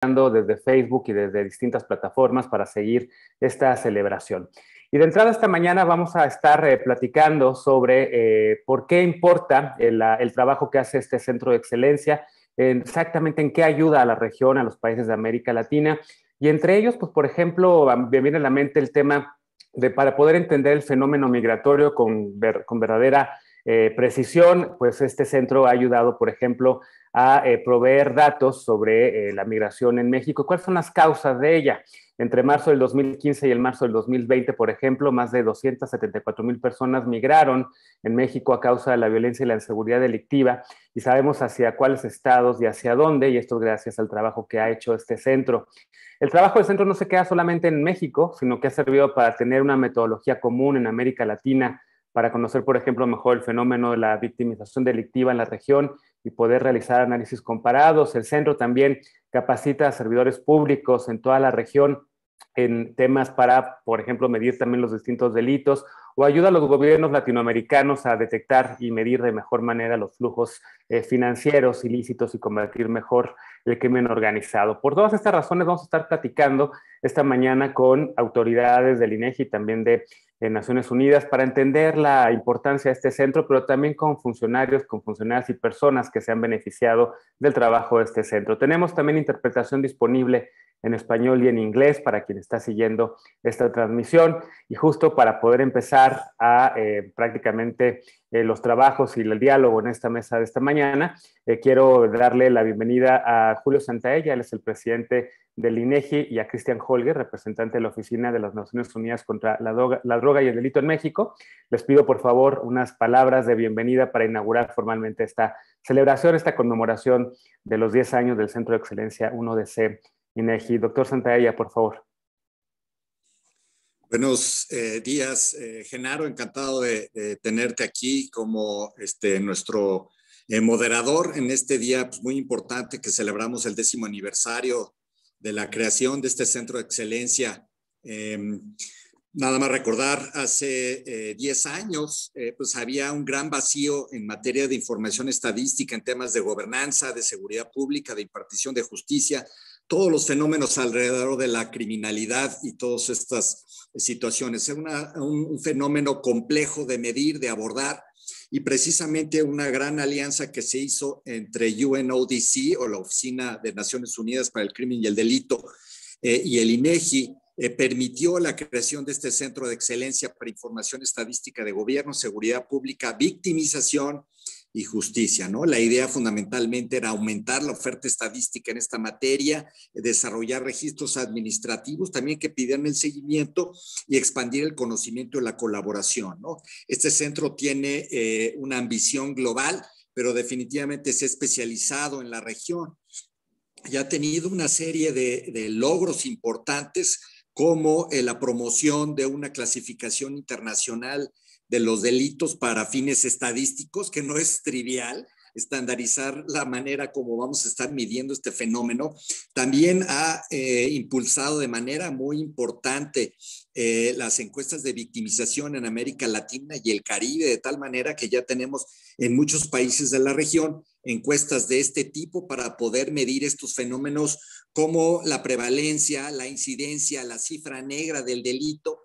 desde Facebook y desde distintas plataformas para seguir esta celebración. Y de entrada esta mañana vamos a estar platicando sobre por qué importa el trabajo que hace este centro de excelencia, exactamente en qué ayuda a la región, a los países de América Latina. Y entre ellos, pues por ejemplo, me viene a la mente el tema de para poder entender el fenómeno migratorio con verdadera precisión, pues este centro ha ayudado, por ejemplo, a proveer datos sobre la migración en México. ¿Cuáles son las causas de ella? Entre marzo del 2015 y el marzo del 2020, por ejemplo, más de 274,000 personas migraron en México a causa de la violencia y la inseguridad delictiva, y sabemos hacia cuáles estados y hacia dónde, y esto es gracias al trabajo que ha hecho este centro. El trabajo del centro no se queda solamente en México, sino que ha servido para tener una metodología común en América Latina, para conocer, por ejemplo, mejor el fenómeno de la victimización delictiva en la región y poder realizar análisis comparados. El centro también capacita a servidores públicos en toda la región en temas para, por ejemplo, medir también los distintos delitos, o ayuda a los gobiernos latinoamericanos a detectar y medir de mejor manera los flujos financieros ilícitos y combatir mejor el crimen organizado. Por todas estas razones vamos a estar platicando esta mañana con autoridades del INEGI y también de Naciones Unidas para entender la importancia de este centro, pero también con funcionarios, y personas que se han beneficiado del trabajo de este centro. Tenemos también interpretación disponible en español y en inglés para quien está siguiendo esta transmisión, y justo para poder empezar a prácticamente los trabajos y el diálogo en esta mesa de esta mañana, quiero darle la bienvenida a Julio Santaella. Él es el presidente del INEGI, y a Christian Holger, representante de la Oficina de las Naciones Unidas contra la Droga y el Delito en México. Les pido por favor unas palabras de bienvenida para inaugurar formalmente esta celebración, esta conmemoración de los 10 años del Centro de Excelencia 1DC INEGI. Doctor Santaella, por favor. Buenos días, Genaro. Encantado de tenerte aquí como nuestro moderador en este día pues, muy importante que celebramos el 10º aniversario de la creación de este Centro de Excelencia. Nada más recordar, hace 10 años pues había un gran vacío en materia de información estadística en temas de gobernanza, de seguridad pública, de impartición de justicia, todos los fenómenos alrededor de la criminalidad y todas estas situaciones. Es un fenómeno complejo de medir, de abordar, y precisamente una gran alianza que se hizo entre UNODC, o la Oficina de Naciones Unidas para el Crimen y el Delito, y el INEGI, permitió la creación de este Centro de Excelencia para Información Estadística de Gobierno, Seguridad Pública, Victimización y Justicia, ¿no? La idea fundamentalmente era aumentar la oferta estadística en esta materia, desarrollar registros administrativos también que pidieran el seguimiento y expandir el conocimiento y la colaboración, ¿no? Este centro tiene una ambición global, pero definitivamente se ha especializado en la región y ha tenido una serie de logros importantes, como la promoción de una clasificación internacional de los delitos para fines estadísticos, que no es trivial estandarizar la manera como vamos a estar midiendo este fenómeno. También ha impulsado de manera muy importante las encuestas de victimización en América Latina y el Caribe, de tal manera que ya tenemos en muchos países de la región encuestas de este tipo para poder medir estos fenómenos como la prevalencia, la incidencia, la cifra negra del delito,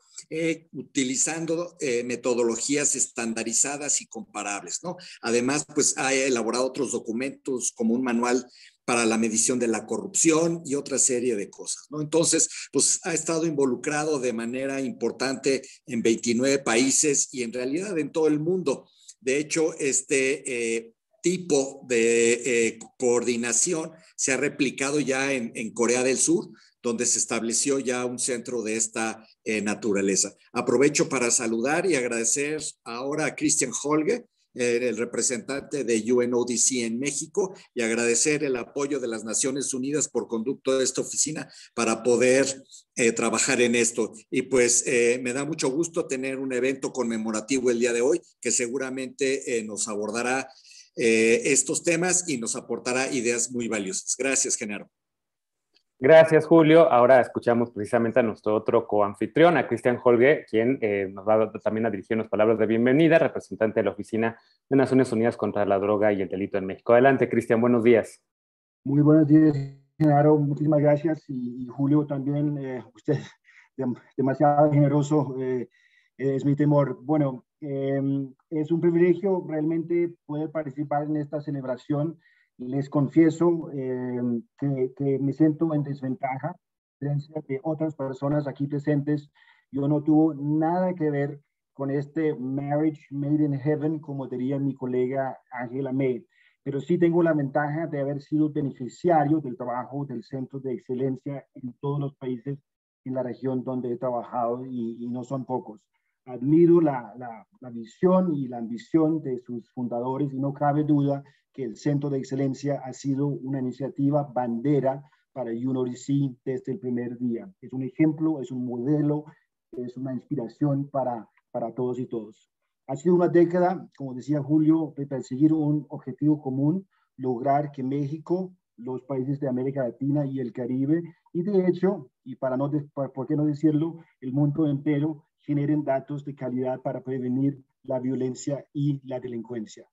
utilizando metodologías estandarizadas y comparables, ¿no? Además, pues ha elaborado otros documentos como un manual para la medición de la corrupción y otra serie de cosas, ¿no? Entonces, pues ha estado involucrado de manera importante en 29 países y en realidad en todo el mundo. De hecho, este tipo de coordinación se ha replicado ya en Corea del Sur, donde se estableció ya un centro de esta naturaleza. Aprovecho para saludar y agradecer ahora a Christian Holger, el representante de UNODC en México, y agradecer el apoyo de las Naciones Unidas por conducto de esta oficina para poder trabajar en esto. Y pues me da mucho gusto tener un evento conmemorativo el día de hoy que seguramente nos abordará estos temas y nos aportará ideas muy valiosas. Gracias, Genaro. Gracias, Julio. Ahora escuchamos precisamente a nuestro otro coanfitrión, a Christian Holger, quien nos va también a dirigir unas palabras de bienvenida, representante de la Oficina de Naciones Unidas contra la Droga y el Delito en México. Adelante, Christian, buenos días. Muy buenos días, Genaro, muchísimas gracias y Julio también, usted demasiado generoso, es mi temor. Bueno, es un privilegio realmente poder participar en esta celebración. Les confieso que me siento en desventaja, a diferencia de otras personas aquí presentes. Yo no tuve nada que ver con este marriage made in heaven, como diría mi colega Angela May, pero sí tengo la ventaja de haber sido beneficiario del trabajo del Centro de Excelencia en todos los países en la región donde he trabajado y no son pocos. Admiro la visión y la ambición de sus fundadores y no cabe duda que el Centro de Excelencia ha sido una iniciativa bandera para UNODC desde el primer día. Es un ejemplo, es un modelo, es una inspiración para todos y todos. Ha sido una década, como decía Julio, de perseguir un objetivo común, lograr que México, los países de América Latina y el Caribe, y de hecho, y por qué no decirlo, el mundo entero, generen datos de calidad para prevenir la violencia y la delincuencia.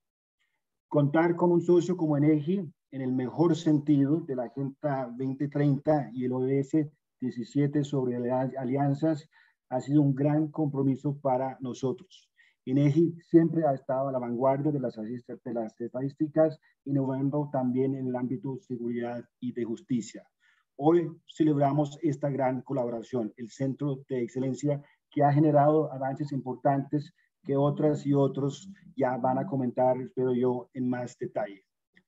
Contar con un socio como INEGI, en el mejor sentido de la Agenda 2030 y el ODS 17 sobre alianzas, ha sido un gran compromiso para nosotros. INEGI siempre ha estado a la vanguardia de las estadísticas, innovando también en el ámbito de seguridad y de justicia. Hoy celebramos esta gran colaboración, el Centro de Excelencia, que ha generado avances importantes que otras y otros ya van a comentar, espero yo, en más detalle.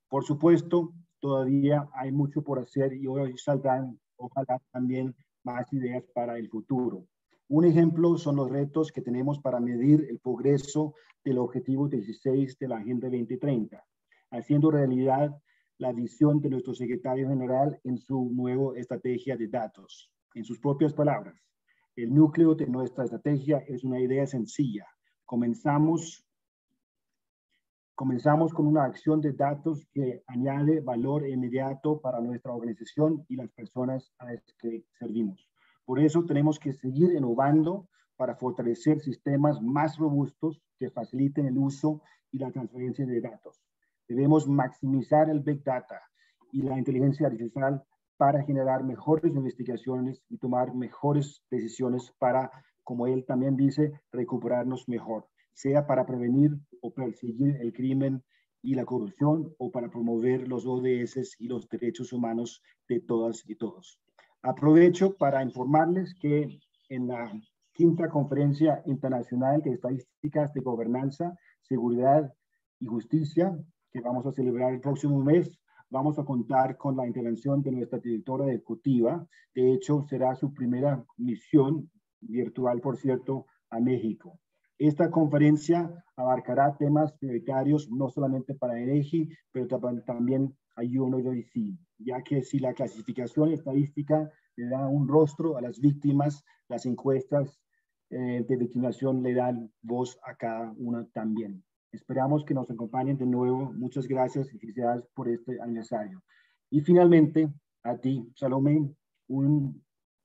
Por supuesto, todavía hay mucho por hacer y hoy saldrán, ojalá, también más ideas para el futuro. Un ejemplo son los retos que tenemos para medir el progreso del objetivo 16 de la Agenda 2030, haciendo realidad la visión de nuestro secretario general en su nueva estrategia de datos. En sus propias palabras, el núcleo de nuestra estrategia es una idea sencilla. Comenzamos con una acción de datos que añade valor inmediato para nuestra organización y las personas a las que servimos. Por eso tenemos que seguir innovando para fortalecer sistemas más robustos que faciliten el uso y la transferencia de datos. Debemos maximizar el Big Data y la inteligencia artificial para generar mejores investigaciones y tomar mejores decisiones para, como él también dice, recuperarnos mejor, sea para prevenir o perseguir el crimen y la corrupción o para promover los ODS y los derechos humanos de todas y todos. Aprovecho para informarles que en la quinta Conferencia Internacional de Estadísticas de Gobernanza, Seguridad y Justicia, que vamos a celebrar el próximo mes, vamos a contar con la intervención de nuestra directora ejecutiva. De hecho, será su primera misión virtual, por cierto, a México. Esta conferencia abarcará temas prioritarios no solamente para INEGI, pero también a UNODC, ya que si la clasificación estadística le da un rostro a las víctimas, las encuestas de victimización le dan voz a cada una también. Esperamos que nos acompañen de nuevo. Muchas gracias y felicidades por este aniversario. Y finalmente, a ti, Salomé, un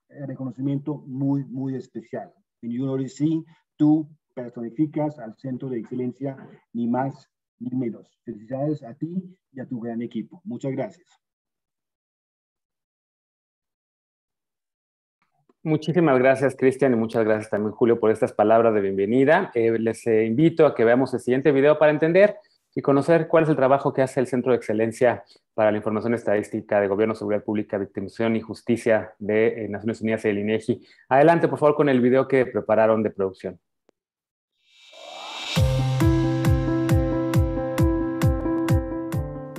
reconocimiento muy, muy especial. En UNODC, tú personificas al Centro de Excelencia, ni más ni menos. Felicidades a ti y a tu gran equipo. Muchas gracias. Muchísimas gracias, Cristian, y muchas gracias también, Julio, por estas palabras de bienvenida. Les invito a que veamos el siguiente video para entender y conocer cuál es el trabajo que hace el Centro de Excelencia para la Información Estadística de Gobierno, Seguridad Pública, Victimización y Justicia de Naciones Unidas y el INEGI. Adelante, por favor, con el video que prepararon de producción.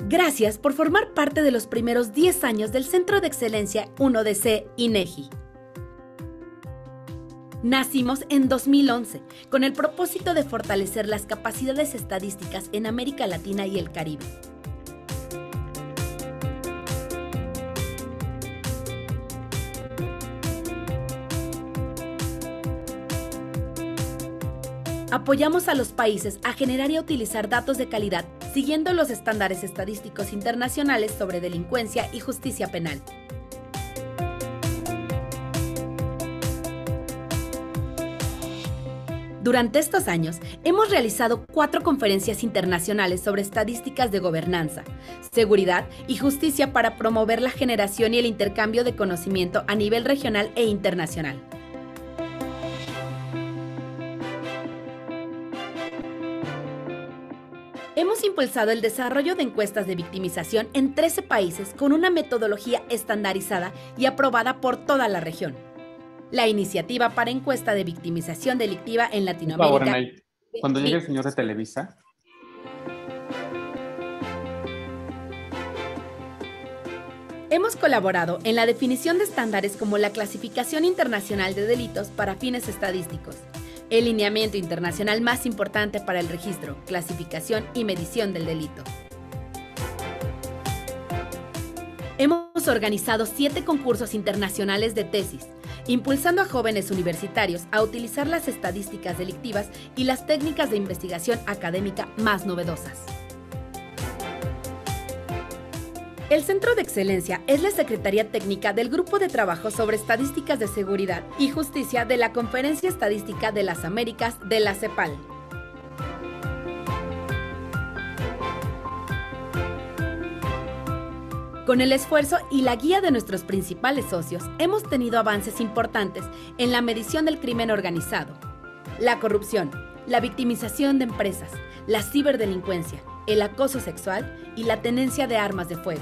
Gracias por formar parte de los primeros 10 años del Centro de Excelencia UNODC INEGI. Nacimos en 2011 con el propósito de fortalecer las capacidades estadísticas en América Latina y el Caribe. Apoyamos a los países a generar y a utilizar datos de calidad, siguiendo los estándares estadísticos internacionales sobre delincuencia y justicia penal. Durante estos años, hemos realizado 4 conferencias internacionales sobre estadísticas de gobernanza, seguridad y justicia para promover la generación y el intercambio de conocimiento a nivel regional e internacional. Hemos impulsado el desarrollo de encuestas de victimización en 13 países con una metodología estandarizada y aprobada por toda la región. La iniciativa para encuesta de victimización delictiva en Latinoamérica. Por favor, Anay, cuando llegue el señor de Televisa. Hemos colaborado en la definición de estándares como la Clasificación Internacional de Delitos para fines estadísticos, el lineamiento internacional más importante para el registro, clasificación y medición del delito. Hemos organizado 7 concursos internacionales de tesis, impulsando a jóvenes universitarios a utilizar las estadísticas delictivas y las técnicas de investigación académica más novedosas. El Centro de Excelencia es la Secretaría Técnica del Grupo de Trabajo sobre Estadísticas de Seguridad y Justicia de la Conferencia Estadística de las Américas de la CEPAL. Con el esfuerzo y la guía de nuestros principales socios, hemos tenido avances importantes en la medición del crimen organizado, la corrupción, la victimización de empresas, la ciberdelincuencia, el acoso sexual y la tenencia de armas de fuego.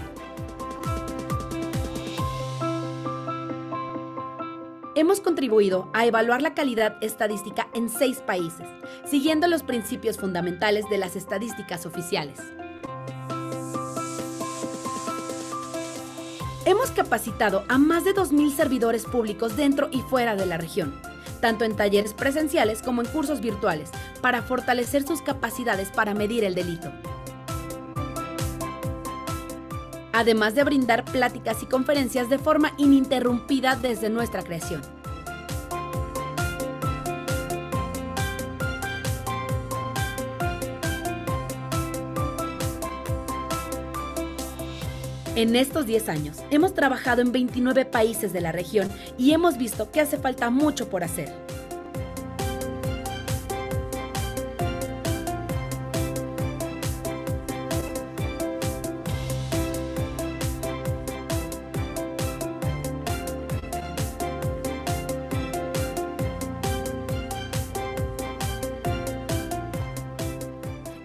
Hemos contribuido a evaluar la calidad estadística en 6 países, siguiendo los principios fundamentales de las estadísticas oficiales. Hemos capacitado a más de 2,000 servidores públicos dentro y fuera de la región, tanto en talleres presenciales como en cursos virtuales, para fortalecer sus capacidades para medir el delito. Además de brindar pláticas y conferencias de forma ininterrumpida desde nuestra creación. En estos 10 años, hemos trabajado en 29 países de la región y hemos visto que hace falta mucho por hacer.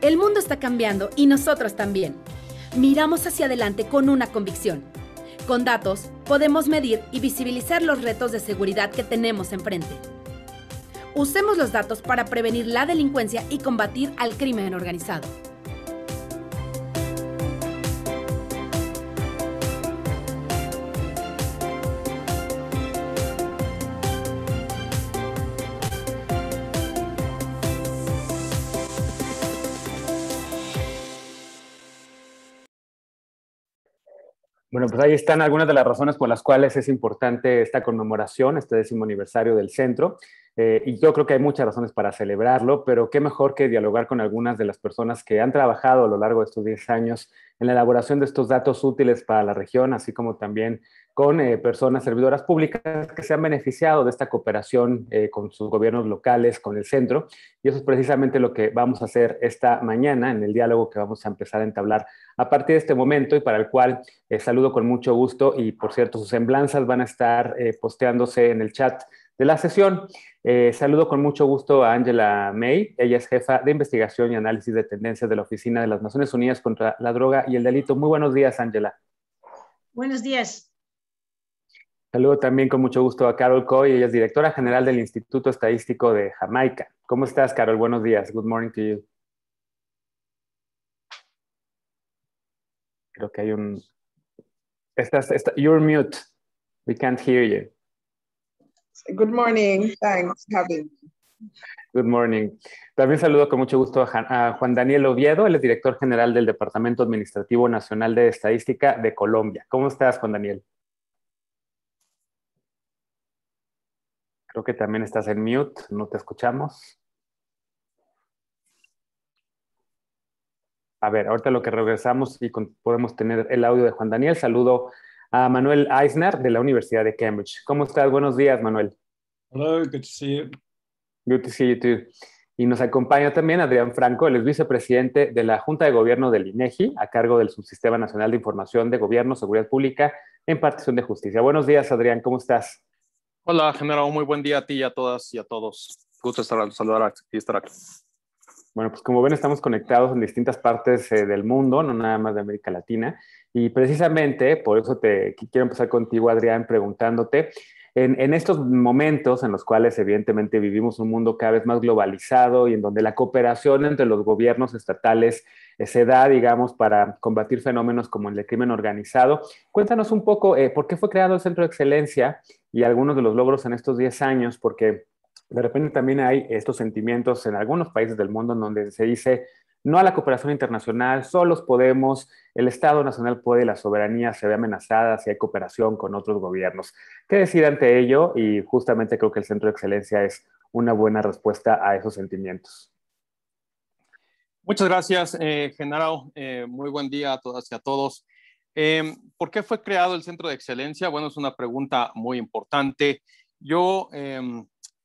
El mundo está cambiando y nosotros también. Miramos hacia adelante con una convicción. Con datos, podemos medir y visibilizar los retos de seguridad que tenemos enfrente. Usemos los datos para prevenir la delincuencia y combatir al crimen organizado. Bueno, pues ahí están algunas de las razones por las cuales es importante esta conmemoración, este 10º aniversario del centro. Y yo creo que hay muchas razones para celebrarlo, pero qué mejor que dialogar con algunas de las personas que han trabajado a lo largo de estos 10 años en la elaboración de estos datos útiles para la región, así como también con personas servidoras públicas que se han beneficiado de esta cooperación con sus gobiernos locales, con el centro. Y eso es precisamente lo que vamos a hacer esta mañana en el diálogo que vamos a empezar a entablar a partir de este momento y para el cual saludo con mucho gusto y, por cierto, sus semblanzas van a estar posteándose en el chat de la sesión. Saludo con mucho gusto a Angela May. Ella es jefa de investigación y análisis de tendencias de la Oficina de las Naciones Unidas contra la Droga y el Delito. Muy buenos días, Angela. Buenos días. Saludo también con mucho gusto a Carol Coy. Ella es directora general del Instituto Estadístico de Jamaica. ¿Cómo estás, Carol? Buenos días. Good morning to you. Creo que hay un... You're mute. We can't hear you. Good morning. Thanks for having me. Good morning. También saludo con mucho gusto a Juan Daniel Oviedo. Él es director general del Departamento Administrativo Nacional de Estadística de Colombia. ¿Cómo estás, Juan Daniel? Creo que también estás en mute. No te escuchamos. A ver, ahorita lo que regresamos y podemos tener el audio de Juan Daniel. Saludo a Manuel Eisner de la Universidad de Cambridge. ¿Cómo estás? Buenos días, Manuel. Hello, good to see you. Good to see you too. Y nos acompaña también Adrián Franco, él es vicepresidente de la Junta de Gobierno del INEGI, a cargo del Subsistema Nacional de Información de Gobierno, Seguridad Pública e Impartición de Justicia. Buenos días, Adrián, ¿cómo estás? Hola, general, muy buen día a ti y a todas y a todos. Gusto saludar y estar aquí. Bueno, pues como ven, estamos conectados en distintas partes del mundo, no nada más de América Latina. Y precisamente por eso quiero empezar contigo, Adrián, preguntándote, en estos momentos en los cuales evidentemente vivimos un mundo cada vez más globalizado y en donde la cooperación entre los gobiernos estatales se da, digamos, para combatir fenómenos como el de crimen organizado, cuéntanos un poco por qué fue creado el Centro de Excelencia y algunos de los logros en estos 10 años, porque de repente también hay estos sentimientos en algunos países del mundo en donde se dice no a la cooperación internacional, solos podemos, el Estado Nacional puede, la soberanía se ve amenazada si hay cooperación con otros gobiernos. ¿Qué decir ante ello? Y justamente creo que el Centro de Excelencia es una buena respuesta a esos sentimientos. Muchas gracias, Genaro. Muy buen día a todas y a todos. ¿Por qué fue creado el Centro de Excelencia? Bueno, es una pregunta muy importante. Yo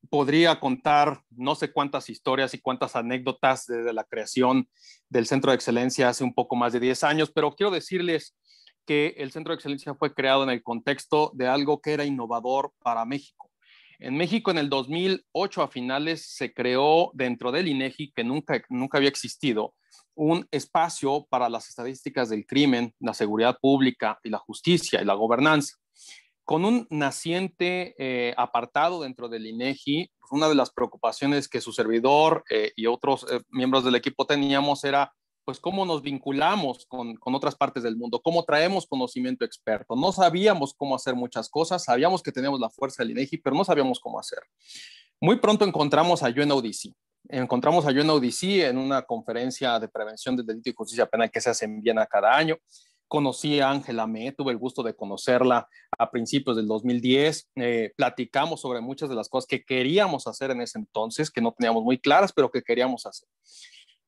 podría contar no sé cuántas historias y cuántas anécdotas desde la creación del Centro de Excelencia hace un poco más de 10 años, pero quiero decirles que el Centro de Excelencia fue creado en el contexto de algo que era innovador para México. En México, en el 2008 a finales, se creó dentro del INEGI, que nunca había existido, un espacio para las estadísticas del crimen, la seguridad pública y la justicia y la gobernanza. Con un naciente apartado dentro del INEGI, una de las preocupaciones que su servidor y otros miembros del equipo teníamos era, pues, cómo nos vinculamos con otras partes del mundo, cómo traemos conocimiento experto. No sabíamos cómo hacer muchas cosas, sabíamos que teníamos la fuerza del INEGI, pero no sabíamos cómo hacer. Muy pronto encontramos a UNODC. Encontramos a UNODC en una conferencia de prevención del delito y justicia penal que se hace en Viena cada año. Conocí a Ángela Mee, tuve el gusto de conocerla a principios del 2010. Platicamos sobre muchas de las cosas que queríamos hacer en ese entonces, que no teníamos muy claras, pero que queríamos hacer.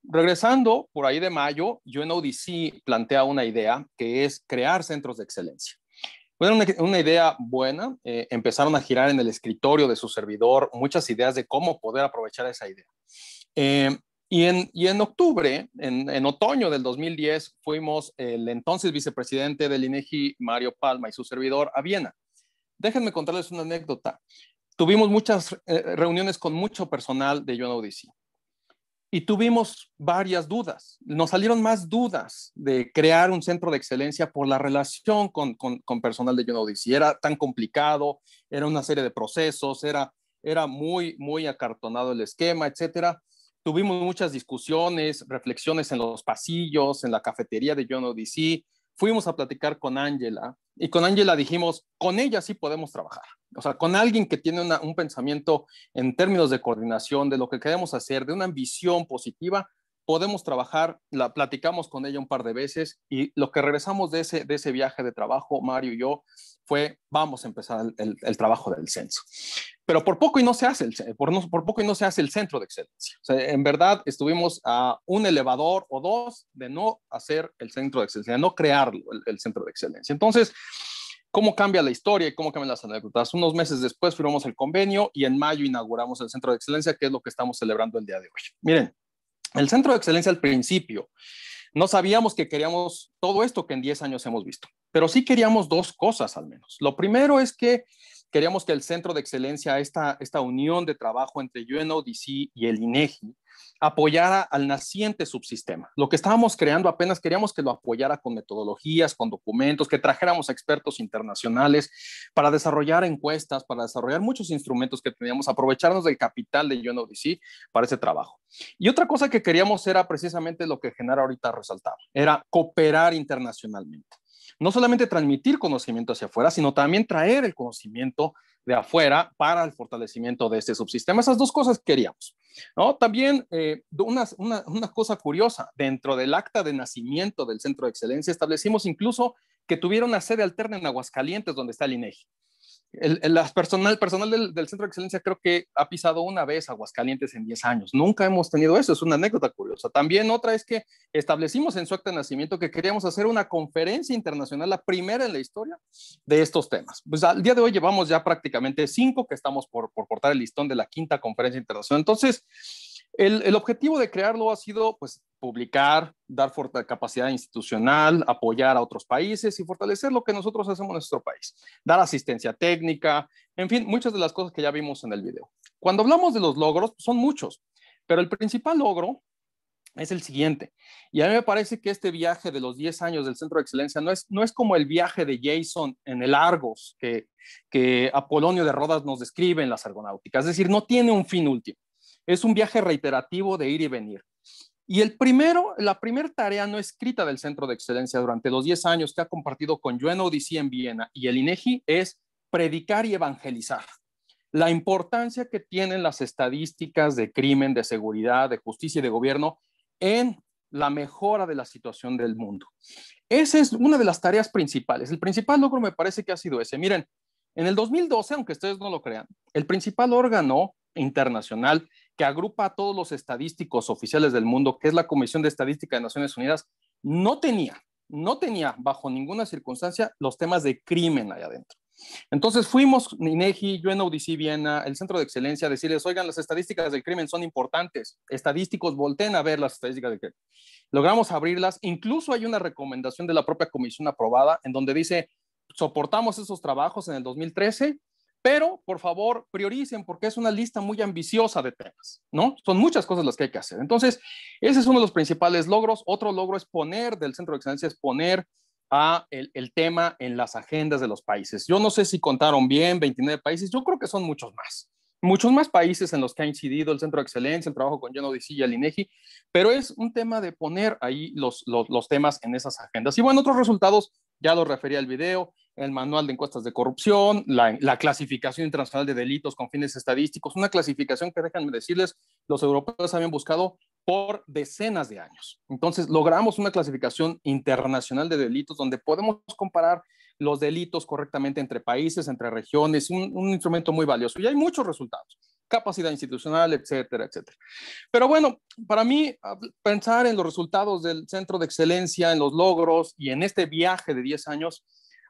Regresando por ahí de mayo, UNODC plantea una idea que es crear centros de excelencia. Bueno, una idea buena. Empezaron a girar en el escritorio de su servidor muchas ideas de cómo poder aprovechar esa idea. Y en octubre, en otoño del 2010, fuimos el entonces vicepresidente del INEGI, Mario Palma, y su servidor a Viena. Déjenme contarles una anécdota. Tuvimos muchas reuniones con mucho personal de UNODC y tuvimos varias dudas. Nos salieron más dudas de crear un centro de excelencia por la relación con personal de UNODC. Era tan complicado, era una serie de procesos, era muy, muy acartonado el esquema, etcétera. Tuvimos muchas discusiones, reflexiones en los pasillos, en la cafetería de UNODC. Fuimos a platicar con Ángela y con Ángela dijimos, con ella sí podemos trabajar. O sea, con alguien que tiene un pensamiento en términos de coordinación, de lo que queremos hacer, de una ambición positiva, podemos trabajar. La platicamos con ella un par de veces y lo que regresamos de ese viaje de trabajo, Mario y yo, fue, vamos a empezar el trabajo del censo. Pero por poco y no se hace el centro de excelencia. O sea, en verdad estuvimos a un elevador o dos de no hacer el centro de excelencia, de no crearlo, el centro de excelencia. Entonces, ¿cómo cambia la historia y cómo cambian las anécdotas? Unos meses después firmamos el convenio y en mayo inauguramos el centro de excelencia, que es lo que estamos celebrando el día de hoy. Miren, el centro de excelencia al principio no sabíamos que queríamos todo esto que en 10 años hemos visto, pero sí queríamos dos cosas al menos. Lo primero es que queríamos que el Centro de Excelencia, esta unión de trabajo entre UNODC y el INEGI, apoyara al naciente subsistema. Lo que estábamos creando apenas queríamos que lo apoyara con metodologías, con documentos, que trajéramos expertos internacionales para desarrollar encuestas, para desarrollar muchos instrumentos que teníamos, aprovecharnos del capital de UNODC para ese trabajo. Y otra cosa que queríamos era precisamente lo que Genaro ahorita resaltaba, era cooperar internacionalmente. No solamente transmitir conocimiento hacia afuera, sino también traer el conocimiento de afuera para el fortalecimiento de este subsistema. Esas dos cosas queríamos, ¿no? También una cosa curiosa, dentro del acta de nacimiento del Centro de Excelencia establecimos incluso que tuviera una sede alterna en Aguascalientes, donde está el INEGI. el personal del Centro de Excelencia creo que ha pisado una vez Aguascalientes en 10 años. Nunca hemos tenido eso, es una anécdota curiosa. También otra es que establecimos en su acta de nacimiento que queríamos hacer una conferencia internacional, la primera en la historia de estos temas. Pues al día de hoy llevamos ya prácticamente 5 que estamos por cortar el listón de la 5ª conferencia internacional. Entonces, el objetivo de crearlo ha sido pues publicar, dar capacidad institucional, apoyar a otros países y fortalecer lo que nosotros hacemos en nuestro país, dar asistencia técnica, en fin, muchas de las cosas que ya vimos en el video. Cuando hablamos de los logros, son muchos, pero el principal logro es el siguiente. Y a mí me parece que este viaje de los 10 años del Centro de Excelencia no es como el viaje de Jason en el Argos que Apolonio de Rodas nos describe en las Argonáuticas. Es decir, no tiene un fin último. Es un viaje reiterativo de ir y venir. Y la primera tarea no escrita del Centro de Excelencia durante los 10 años que ha compartido con UNODC en Viena y el INEGI es predicar y evangelizar. La importancia que tienen las estadísticas de crimen, de seguridad, de justicia y de gobierno en la mejora de la situación del mundo. Esa es una de las tareas principales. El principal logro me parece que ha sido ese. Miren, en el 2012, aunque ustedes no lo crean, el principal órgano internacional que agrupa a todos los estadísticos oficiales del mundo, que es la Comisión de Estadística de Naciones Unidas, no tenía bajo ninguna circunstancia los temas de crimen allá adentro. Entonces fuimos, INEGI, UNODC Viena, el Centro de Excelencia, a decirles, oigan, las estadísticas del crimen son importantes, estadísticos, volteen a ver las estadísticas del crimen. Logramos abrirlas, incluso hay una recomendación de la propia comisión aprobada en donde dice, soportamos esos trabajos en el 2013, pero por favor prioricen porque es una lista muy ambiciosa de temas, ¿no? Son muchas cosas las que hay que hacer. Entonces, ese es uno de los principales logros. Otro logro es del Centro de Excelencia, es poner el tema en las agendas de los países. Yo no sé si contaron bien, 29 países, yo creo que son muchos más países en los que ha incidido el Centro de Excelencia, el trabajo con UNODC y el INEGI, pero es un tema de poner ahí los temas en esas agendas. Y bueno, otros resultados, ya lo refería al video, el manual de encuestas de corrupción, la clasificación internacional de delitos con fines estadísticos, una clasificación que, déjenme decirles, los europeos habían buscado por decenas de años. Entonces, logramos una clasificación internacional de delitos donde podemos comparar los delitos correctamente entre países, entre regiones, un instrumento muy valioso. Y hay muchos resultados, capacidad institucional, etcétera, etcétera. Pero bueno, para mí, pensar en los resultados del Centro de Excelencia, en los logros y en este viaje de 10 años,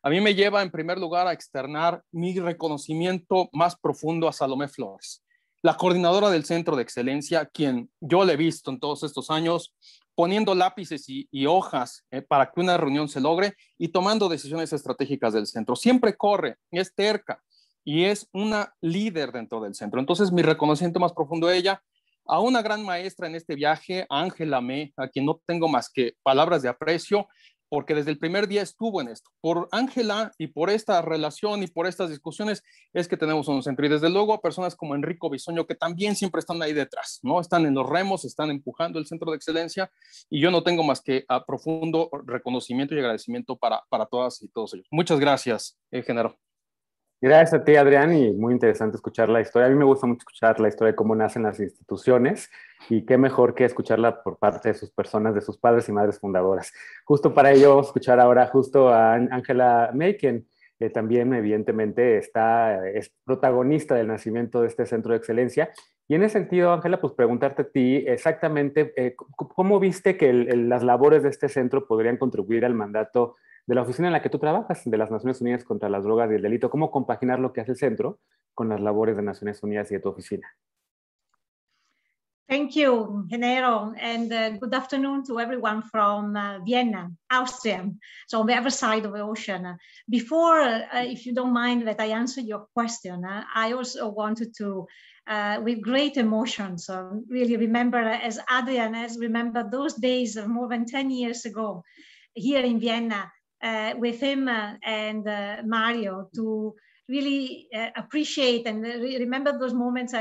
a mí me lleva en primer lugar a externar mi reconocimiento más profundo a Salomé Flores, la coordinadora del Centro de Excelencia, quien yo le he visto en todos estos años poniendo lápices y hojas para que una reunión se logre y tomando decisiones estratégicas del centro. Siempre corre, es terca y es una líder dentro del centro. Entonces, mi reconocimiento más profundo a ella, a una gran maestra en este viaje, a Ángela May, a quien no tengo más que palabras de aprecio, porque desde el primer día estuvo en esto. Por Ángela y por esta relación y por estas discusiones es que tenemos un centro. Y desde luego a personas como Enrico Bisoño, que también siempre están ahí detrás, ¿no? Están en los remos, están empujando el Centro de Excelencia y yo no tengo más que a profundo reconocimiento y agradecimiento para todas y todos ellos. Muchas gracias, Genaro. Gracias a ti, Adrián, y muy interesante escuchar la historia. A mí me gusta mucho escuchar la historia de cómo nacen las instituciones y qué mejor que escucharla por parte de sus personas, de sus padres y madres fundadoras. Justo para ello, escuchar ahora justo a Ángela May, quien también evidentemente es protagonista del nacimiento de este Centro de Excelencia. Y en ese sentido, Ángela, pues preguntarte a ti exactamente cómo viste que las labores de este centro podrían contribuir al mandato de la oficina en la que tú trabajas, de las Naciones Unidas contra las Drogas y el Delito. ¿Cómo compaginar lo que hace el centro con las labores de Naciones Unidas y de tu oficina? Thank you, Genaro, and good afternoon to everyone from Vienna, Austria, so on the other side of the ocean. Before, if you don't mind that I answer your question, I also wanted to, with great emotions, really remember, as Adrian has remembered those days of more than 10 years ago here in Vienna, with him and Mario, to really appreciate and remember those moments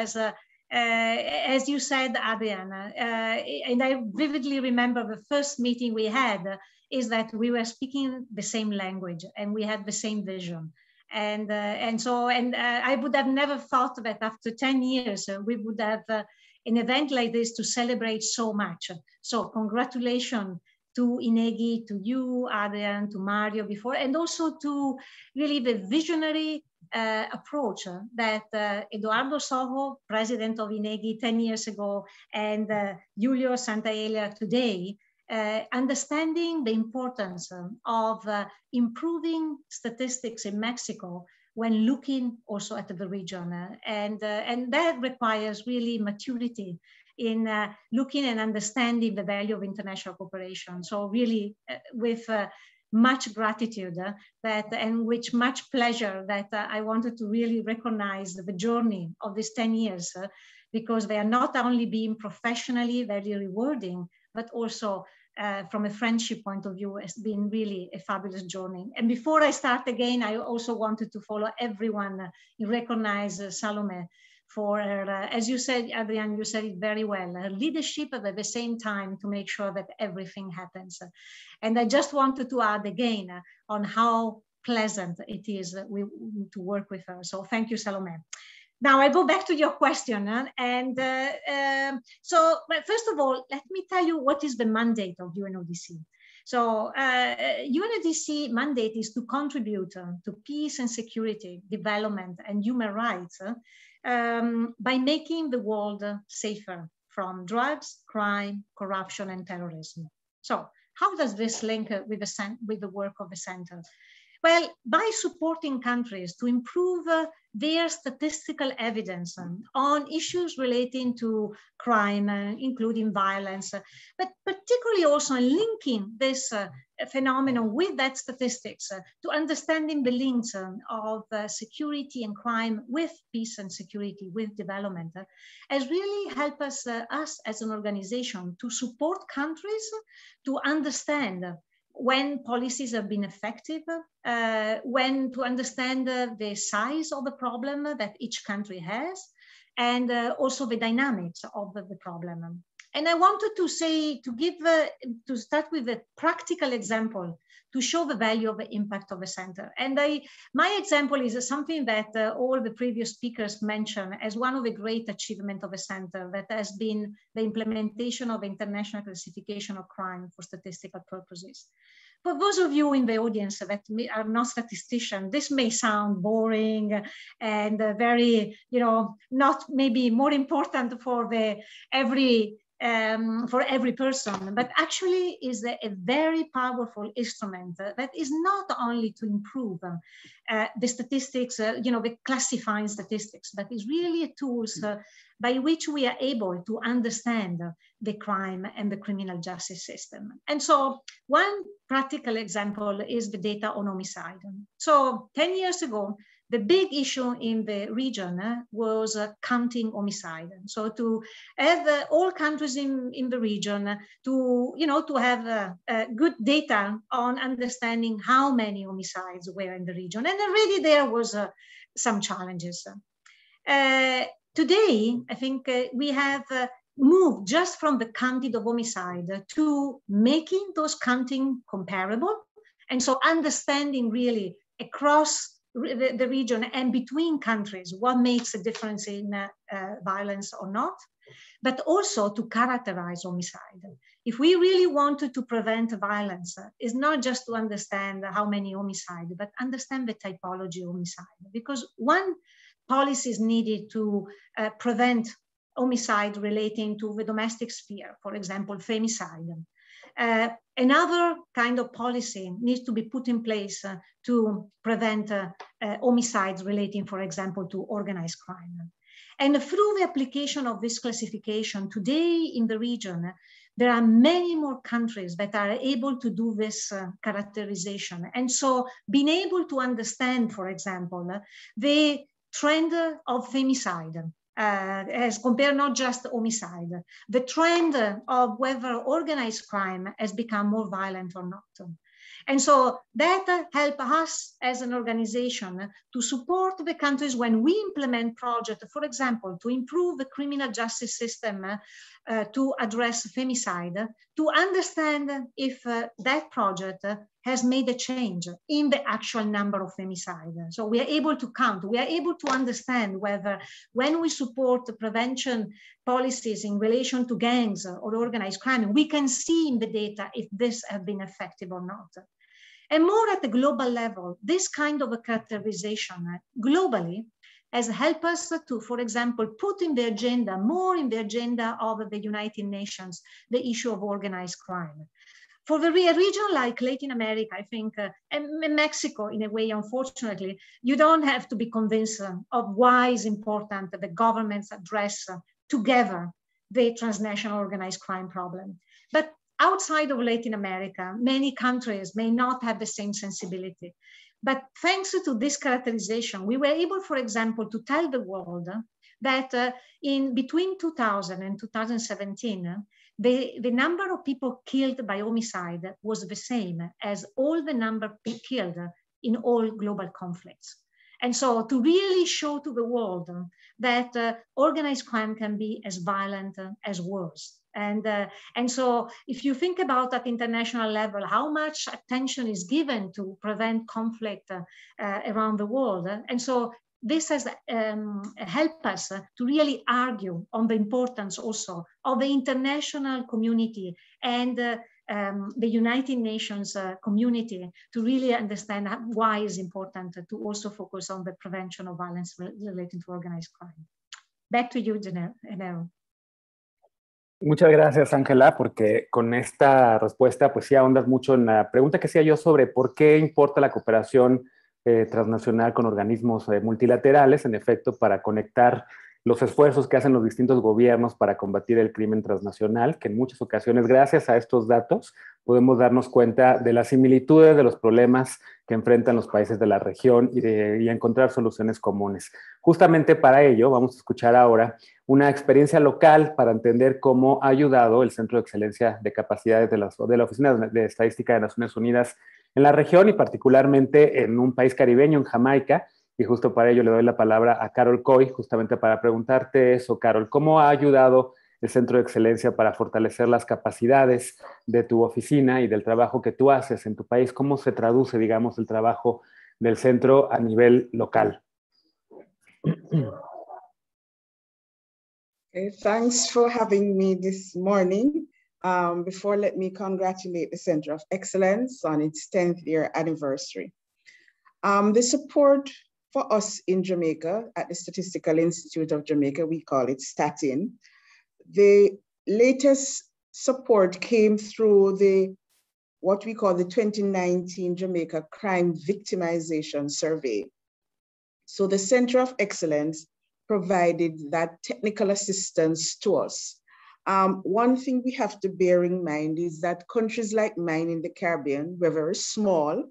as you said, Adrian, and I vividly remember the first meeting we had is that we were speaking the same language and we had the same vision. And I would have never thought that after 10 years, we would have an event like this to celebrate so much. So congratulations to Inegi, to you, Adrian, to Mario before, and also to really the visionary approach that Eduardo Soho, president of Inegi 10 years ago, and Julio Santaella today, understanding the importance of improving statistics in Mexico when looking also at the region. And that requires really maturity in looking and understanding the value of international cooperation. So really with much gratitude and with much pleasure that I wanted to really recognize the journey of these 10 years because they are not only being professionally very rewarding, but also from a friendship point of view, has been really a fabulous journey. And before I start again, I also wanted to follow everyone, recognize Salome for her, as you said, Adrian, you said it very well, her leadership, but at the same time to make sure that everything happens. And I just wanted to add again on how pleasant it is to work with her. So thank you, Salome. Now I go back to your question. So first of all, let me tell you what is the mandate of UNODC. So UNODC mandate is to contribute to peace and security, development and human rights by making the world safer from drugs, crime, corruption and terrorism. So how does this link with the work of the center? Well, by supporting countries to improve their statistical evidence on issues relating to crime, including violence, but particularly also linking this phenomenon with that statistics to understanding the links of security and crime with peace and security, with development, has really helped us as an organization to support countries to understand when policies have been effective, when to understand the size of the problem that each country has, and also the dynamics of the problem. And I wanted to say, to start with a practical example to show the value of the impact of the center. And my example is something that all the previous speakers mentioned as one of the great achievements of the center, that has been the implementation of international classification of crime for statistical purposes. For those of you in the audience that are not statisticians, this may sound boring and very, not maybe more important for every person, but actually is a very powerful instrument that is not only to improve the statistics, the classifying statistics, but is really a tool by which we are able to understand the crime and the criminal justice system. And so one practical example is the data on homicide. So 10 years ago, the big issue in the region was counting homicide. So to have all countries in the region to have good data on understanding how many homicides were in the region. And already there was some challenges. Today, I think we have moved just from the counting of homicide to making those counting comparable. And so understanding really across the region and between countries what makes a difference in violence or not, but also to characterize homicide. If we really wanted to prevent violence, it's not just to understand how many homicide, but understand the typology of homicide, because one policy is needed to prevent homicide relating to the domestic sphere, for example, femicide. Another kind of policy needs to be put in place to prevent homicides relating, for example, to organized crime. And through the application of this classification today in the region, there are many more countries that are able to do this characterization. And so being able to understand, for example, the trend of femicide, as compared not just homicide, the trend of whether organized crime has become more violent or not. And so that helps us as an organization to support the countries when we implement projects, for example, to improve the criminal justice system to address femicide, to understand if that project has made a change in the actual number of femicides. So we are able to count, we are able to understand whether when we support the prevention policies in relation to gangs or organized crime, we can see in the data if this has been effective or not. And more at the global level, this kind of a characterization globally has helped us to, for example, put in the agenda, more in the agenda of the United Nations, the issue of organized crime. For the region like Latin America, I think, and Mexico in a way, unfortunately, you don't have to be convinced of why it's important that the governments address together the transnational organized crime problem. But outside of Latin America, many countries may not have the same sensibility. But thanks to this characterization, we were able, for example, to tell the world that in between 2000 and 2017, the number of people killed by homicide was the same as all the number killed in all global conflicts. And so to really show to the world that organized crime can be as violent as wars. And so if you think about at international level, how much attention is given to prevent conflict around the world. And so this has helped us to really argue on the importance also of the international community and the United Nations community to really understand why it's important to also focus on the prevention of violence related to organized crime. Back to you, Gennaro. Muchas gracias, Ángela, porque con esta respuesta, pues sí ahondas mucho en la pregunta que hacía yo sobre por qué importa la cooperación transnacional con organismos multilaterales, en efecto, para conectar los esfuerzos que hacen los distintos gobiernos para combatir el crimen transnacional, que en muchas ocasiones, gracias a estos datos, podemos darnos cuenta de las similitudes de los problemas que enfrentan los países de la región y encontrar soluciones comunes. Justamente para ello, vamos a escuchar ahora una experiencia local para entender cómo ha ayudado el Centro de Excelencia de Capacidades de la Oficina de Estadística de Naciones Unidas en la región y particularmente en un país caribeño, en Jamaica. Y justo para ello le doy la palabra a Carol Coy, justamente para preguntarte eso, Carol. ¿Cómo ha ayudado el Centro de Excelencia para fortalecer las capacidades de tu oficina y del trabajo que tú haces en tu país? ¿Cómo se traduce, digamos, el trabajo del centro a nivel local? Okay, thanks for having me this morning. Before, let me congratulate the Center of Excellence on its 10th year anniversary. The support for us in Jamaica at the Statistical Institute of Jamaica, we call it StatIn. The latest support came through what we call the 2019 Jamaica Crime Victimization Survey. So the Center of Excellence provided that technical assistance to us. One thing we have to bear in mind is that countries like mine in the Caribbean, we're very small.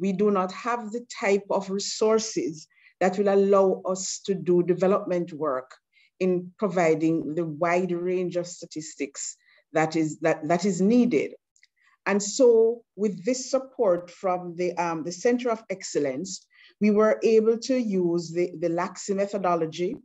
We do not have the type of resources that will allow us to do development work in providing the wide range of statistics that is needed. And so with this support from the Center of Excellence, we were able to use the LACSI methodology.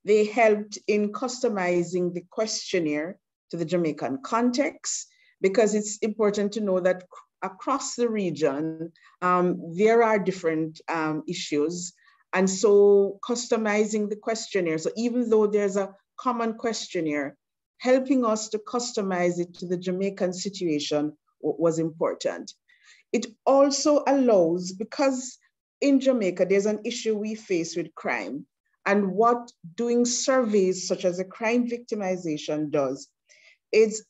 They helped in customizing the questionnaire to the Jamaican context, because it's important to know that across the region, there are different issues. And so customizing the questionnaire, so even though there's a common questionnaire, helping us to customize it to the Jamaican situation was important. It also allows, because in Jamaica, there's an issue we face with crime. And what doing surveys such as a crime victimization does is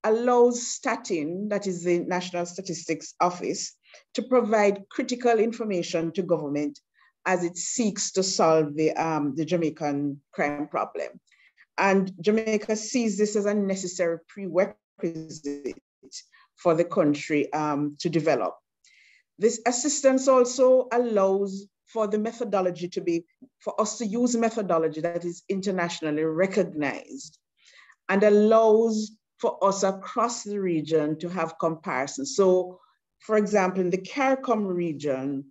allows StatIn, that is the National Statistics Office, to provide critical information to government as it seeks to solve the Jamaican crime problem. And Jamaica sees this as a necessary prerequisite for the country to develop. This assistance also allows for the methodology for us to use methodology that is internationally recognized and allows for us across the region to have comparisons. So, for example, in the CARICOM region,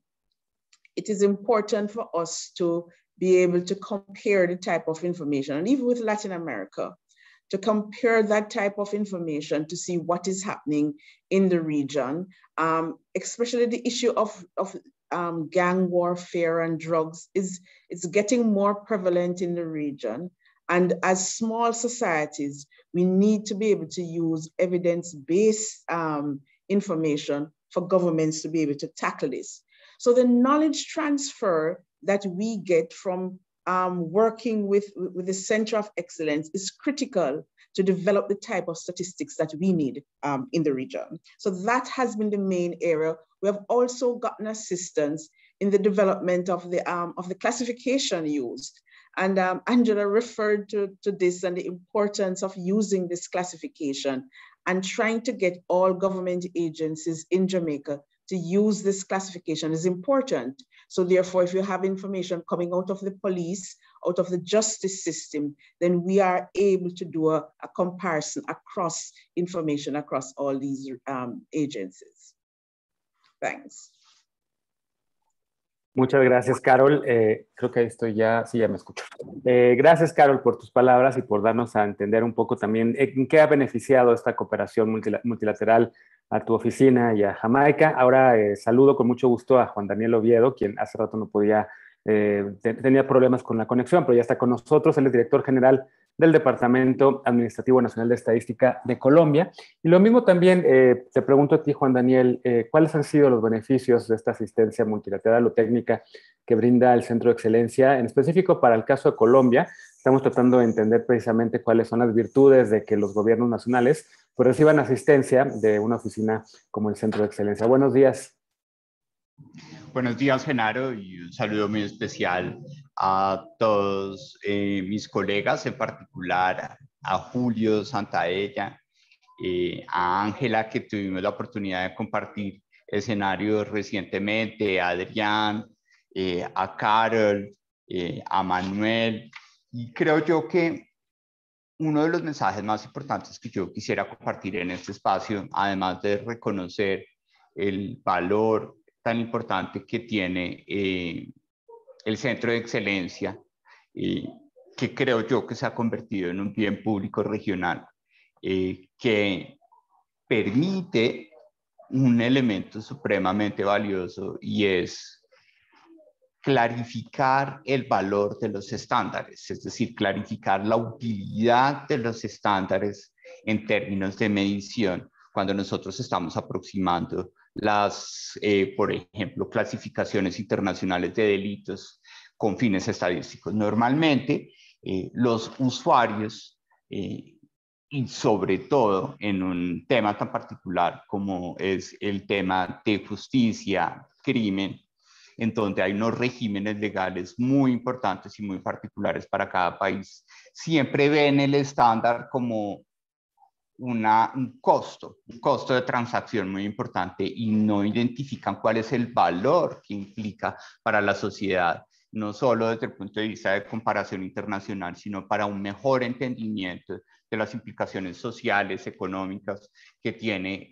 it is important for us to be able to compare the type of information, and even with Latin America, to compare that type of information to see what is happening in the region, especially the issue of gang warfare and drugs is getting more prevalent in the region. And as small societies, we need to be able to use evidence-based information for governments to be able to tackle this. So the knowledge transfer that we get from working with the Center of Excellence is critical to develop the type of statistics that we need in the region. So that has been the main area. We have also gotten assistance in the development of the classification used. And Angela referred to this and the importance of using this classification and trying to get all government agencies in Jamaica to use this classification is important. So therefore, if you have information coming out of the police, out of the justice system, then we are able to do a comparison across information across all these agencies. Thanks. Muchas gracias, Carol. Creo que estoy ya, sí, ya me escucho. Gracias, Carol, por tus palabras y por darnos a entender un poco también en qué ha beneficiado esta cooperación multilateral a tu oficina y a Jamaica. Ahora saludo con mucho gusto a Juan Daniel Oviedo, quien hace rato no podía, tenía problemas con la conexión, pero ya está con nosotros. Él es director general del Departamento Administrativo Nacional de Estadística de Colombia. Y lo mismo también te pregunto a ti, Juan Daniel, ¿cuáles han sido los beneficios de esta asistencia multilateral o técnica que brinda el Centro de Excelencia? En específico, para el caso de Colombia, estamos tratando de entender precisamente cuáles son las virtudes de que los gobiernos nacionales pues, reciban asistencia de una oficina como el Centro de Excelencia. Buenos días. Buenos días, Genaro, y un saludo muy especial a todos mis colegas, en particular a Julio Santaella, a Ángela, que tuvimos la oportunidad de compartir escenarios recientemente, a Adrián, a Carol, a Manuel. Y creo yo que uno de los mensajes más importantes que yo quisiera compartir en este espacio, además de reconocer el valor tan importante que tiene el Centro de Excelencia, que creo yo que se ha convertido en un bien público regional, que permite un elemento supremamente valioso y es clarificar el valor de los estándares, es decir, clarificar la utilidad de los estándares en términos de medición cuando nosotros estamos aproximando las, por ejemplo, clasificaciones internacionales de delitos con fines estadísticos. Normalmente, los usuarios, y sobre todo en un tema tan particular como es el tema de justicia, crimen, en donde hay unos regímenes legales muy importantes y muy particulares para cada país, siempre ven el estándar como un costo de transacción muy importante y no identifican cuál es el valor que implica para la sociedad, no solo desde el punto de vista de comparación internacional, sino para un mejor entendimiento de las implicaciones sociales, económicas que tiene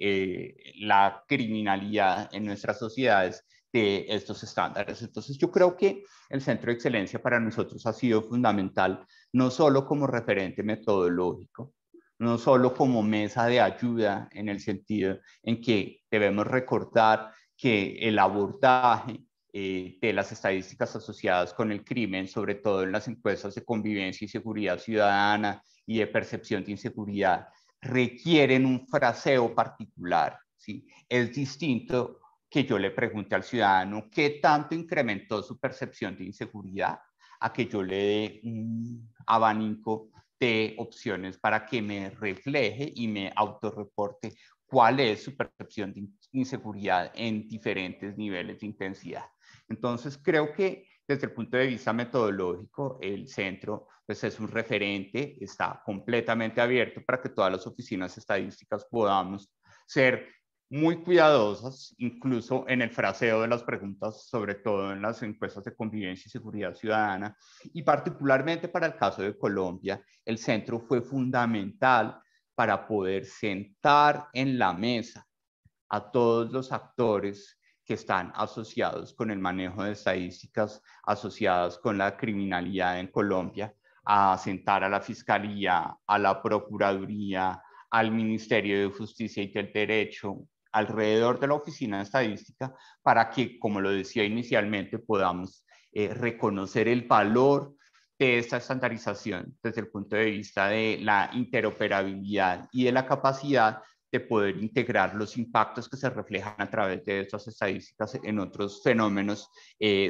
la criminalidad en nuestras sociedades de estos estándares. Entonces yo creo que el Centro de Excelencia para nosotros ha sido fundamental, no solo como referente metodológico, no solo como mesa de ayuda en el sentido en que debemos recordar que el abordaje de las estadísticas asociadas con el crimen, sobre todo en las encuestas de convivencia y seguridad ciudadana y de percepción de inseguridad, requieren un fraseo particular, ¿sí? Es distinto que yo le pregunte al ciudadano qué tanto incrementó su percepción de inseguridad a que yo le dé un abanico de opciones para que me refleje y me autorreporte cuál es su percepción de inseguridad en diferentes niveles de intensidad. Entonces, creo que desde el punto de vista metodológico, el centro pues, es un referente, está completamente abierto para que todas las oficinas estadísticas podamos ser muy cuidadosas, incluso en el fraseo de las preguntas, sobre todo en las encuestas de convivencia y seguridad ciudadana, y particularmente para el caso de Colombia, el centro fue fundamental para poder sentar en la mesa a todos los actores que están asociados con el manejo de estadísticas asociadas con la criminalidad en Colombia, a sentar a la Fiscalía, a la Procuraduría, al Ministerio de Justicia y del Derecho, alrededor de la Oficina de Estadística, para que, como lo decía inicialmente, podamos reconocer el valor de esta estandarización desde el punto de vista de la interoperabilidad y de la capacidad de poder integrar los impactos que se reflejan a través de estas estadísticas en otros fenómenos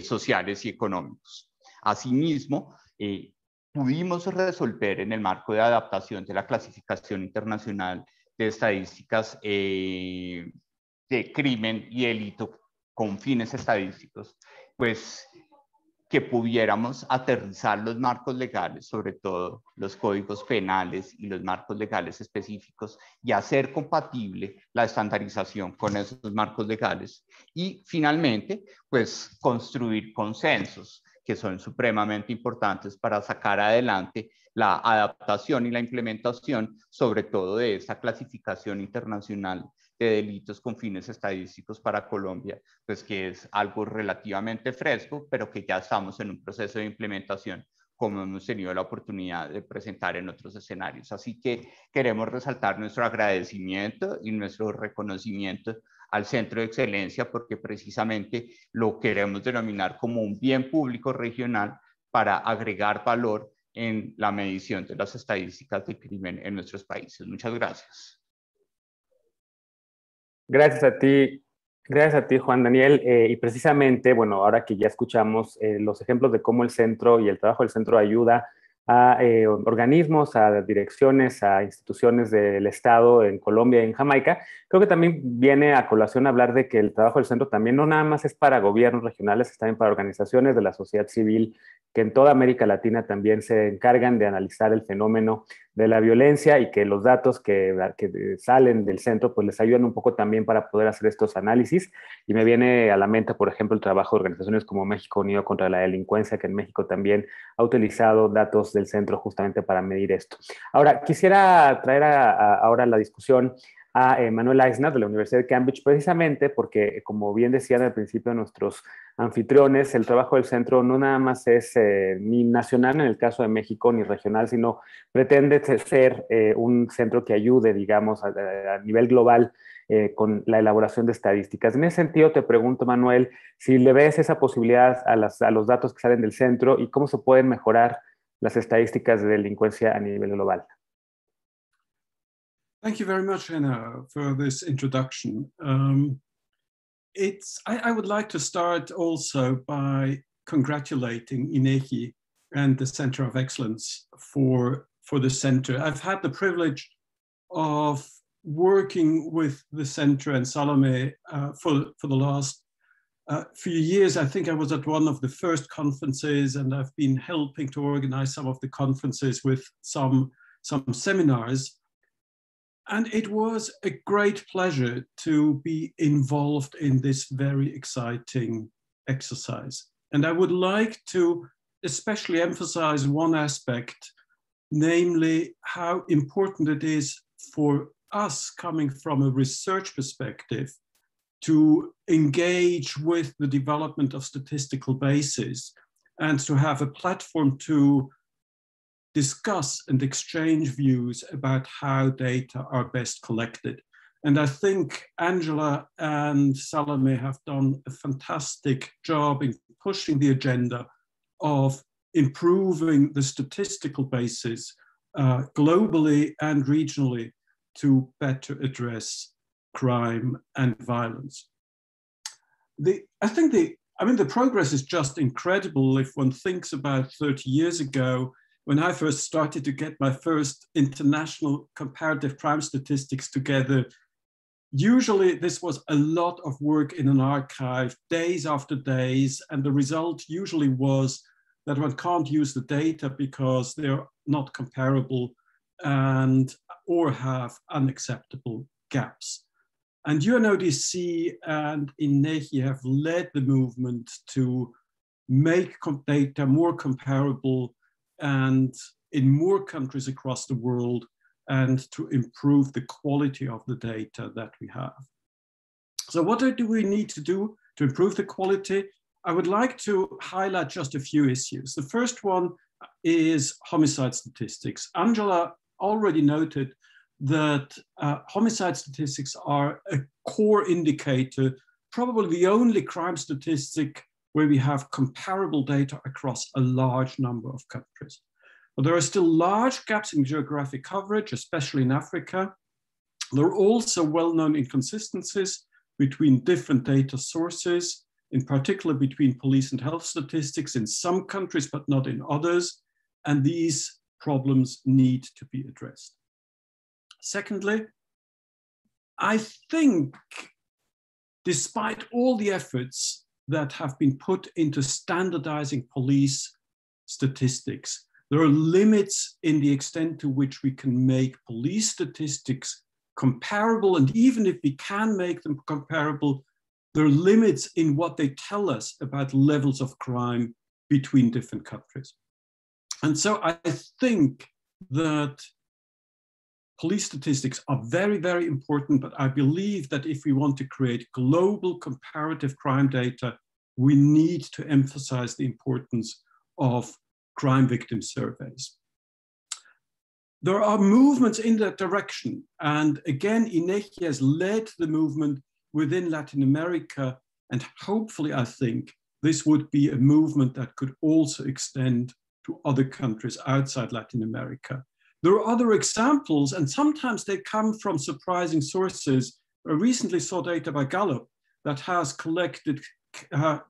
sociales y económicos. Asimismo, pudimos resolver en el marco de adaptación de la clasificación internacional de estadísticas de crimen y delito con fines estadísticos, pues que pudiéramos aterrizar los marcos legales, sobre todo los códigos penales y los marcos legales específicos, y hacer compatible la estandarización con esos marcos legales. Y finalmente, pues construir consensos que son supremamente importantes para sacar adelante la adaptación y la implementación, sobre todo de esta clasificación internacional de delitos con fines estadísticos para Colombia, pues que es algo relativamente fresco, pero que ya estamos en un proceso de implementación, como hemos tenido la oportunidad de presentar en otros escenarios. Así que queremos resaltar nuestro agradecimiento y nuestro reconocimiento al Centro de Excelencia, porque precisamente lo queremos denominar como un bien público regional para agregar valor en la medición de las estadísticas de crimen en nuestros países. Muchas gracias. Gracias a ti, Juan Daniel. Y precisamente, bueno, ahora que ya escuchamos los ejemplos de cómo el centro y el trabajo del centro ayuda a organismos, a direcciones, a instituciones del Estado en Colombia y en Jamaica, creo que también viene a colación hablar de que el trabajo del centro también no nada más es para gobiernos regionales, es también para organizaciones de la sociedad civil que en toda América Latina también se encargan de analizar el fenómeno de la violencia, y que los datos que salen del centro pues les ayudan un poco también para poder hacer estos análisis. Y me viene a la mente, por ejemplo, el trabajo de organizaciones como México Unido contra la Delincuencia, que en México también ha utilizado datos del centro justamente para medir esto. Ahora, quisiera traer ahora la discusión a Manuel Eisner de la Universidad de Cambridge, precisamente porque, como bien decían al principio nuestros anfitriones, el trabajo del centro no nada más es ni nacional en el caso de México, ni regional, sino pretende ser un centro que ayude, digamos, a nivel global con la elaboración de estadísticas. En ese sentido, te pregunto, Manuel, si le ves esa posibilidad a los datos que salen del centro y cómo se pueden mejorar las estadísticas de delincuencia a nivel global. Thank you very much, Hannah, for this introduction. I would like to start also by congratulating INEGI and the Center of Excellence for the center. I've had the privilege of working with the center and Salome for the last few years. I think I was at one of the first conferences, and I've been helping to organize some of the conferences with some seminars. And it was a great pleasure to be involved in this very exciting exercise. And I would like to especially emphasize one aspect, namely how important it is for us coming from a research perspective to engage with the development of statistical bases and to have a platform to discuss and exchange views about how data are best collected. And I think Angela and Salome have done a fantastic job in pushing the agenda of improving the statistical basis globally and regionally to better address crime and violence. The progress is just incredible if one thinks about 30 years ago, when I first started to get my first international comparative crime statistics together. Usually this was a lot of work in an archive, days after days, and the result usually was that one can't use the data because they're not comparable or have unacceptable gaps. And UNODC and INEGI have led the movement to make data more comparable and in more countries across the world, and to improve the quality of the data that we have. So what do we need to do to improve the quality? I would like to highlight just a few issues. The first one is homicide statistics. Angela already noted that homicide statistics are a core indicator, probably the only crime statistic where we have comparable data across a large number of countries. But there are still large gaps in geographic coverage, especially in Africa. There are also well-known inconsistencies between different data sources, in particular between police and health statistics in some countries, but not in others. And these problems need to be addressed. Secondly, I think despite all the efforts that have been put into standardizing police statistics, there are limits in the extent to which we can make police statistics comparable. And even if we can make them comparable, there are limits in what they tell us about levels of crime between different countries. And so I think that police statistics are very, very important, but I believe that if we want to create global comparative crime data, we need to emphasize the importance of crime victim surveys. There are movements in that direction. And again, INEGI has led the movement within Latin America. And hopefully, I think this would be a movement that could also extend to other countries outside Latin America. There are other examples, and sometimes they come from surprising sources. I recently saw data by Gallup that has collected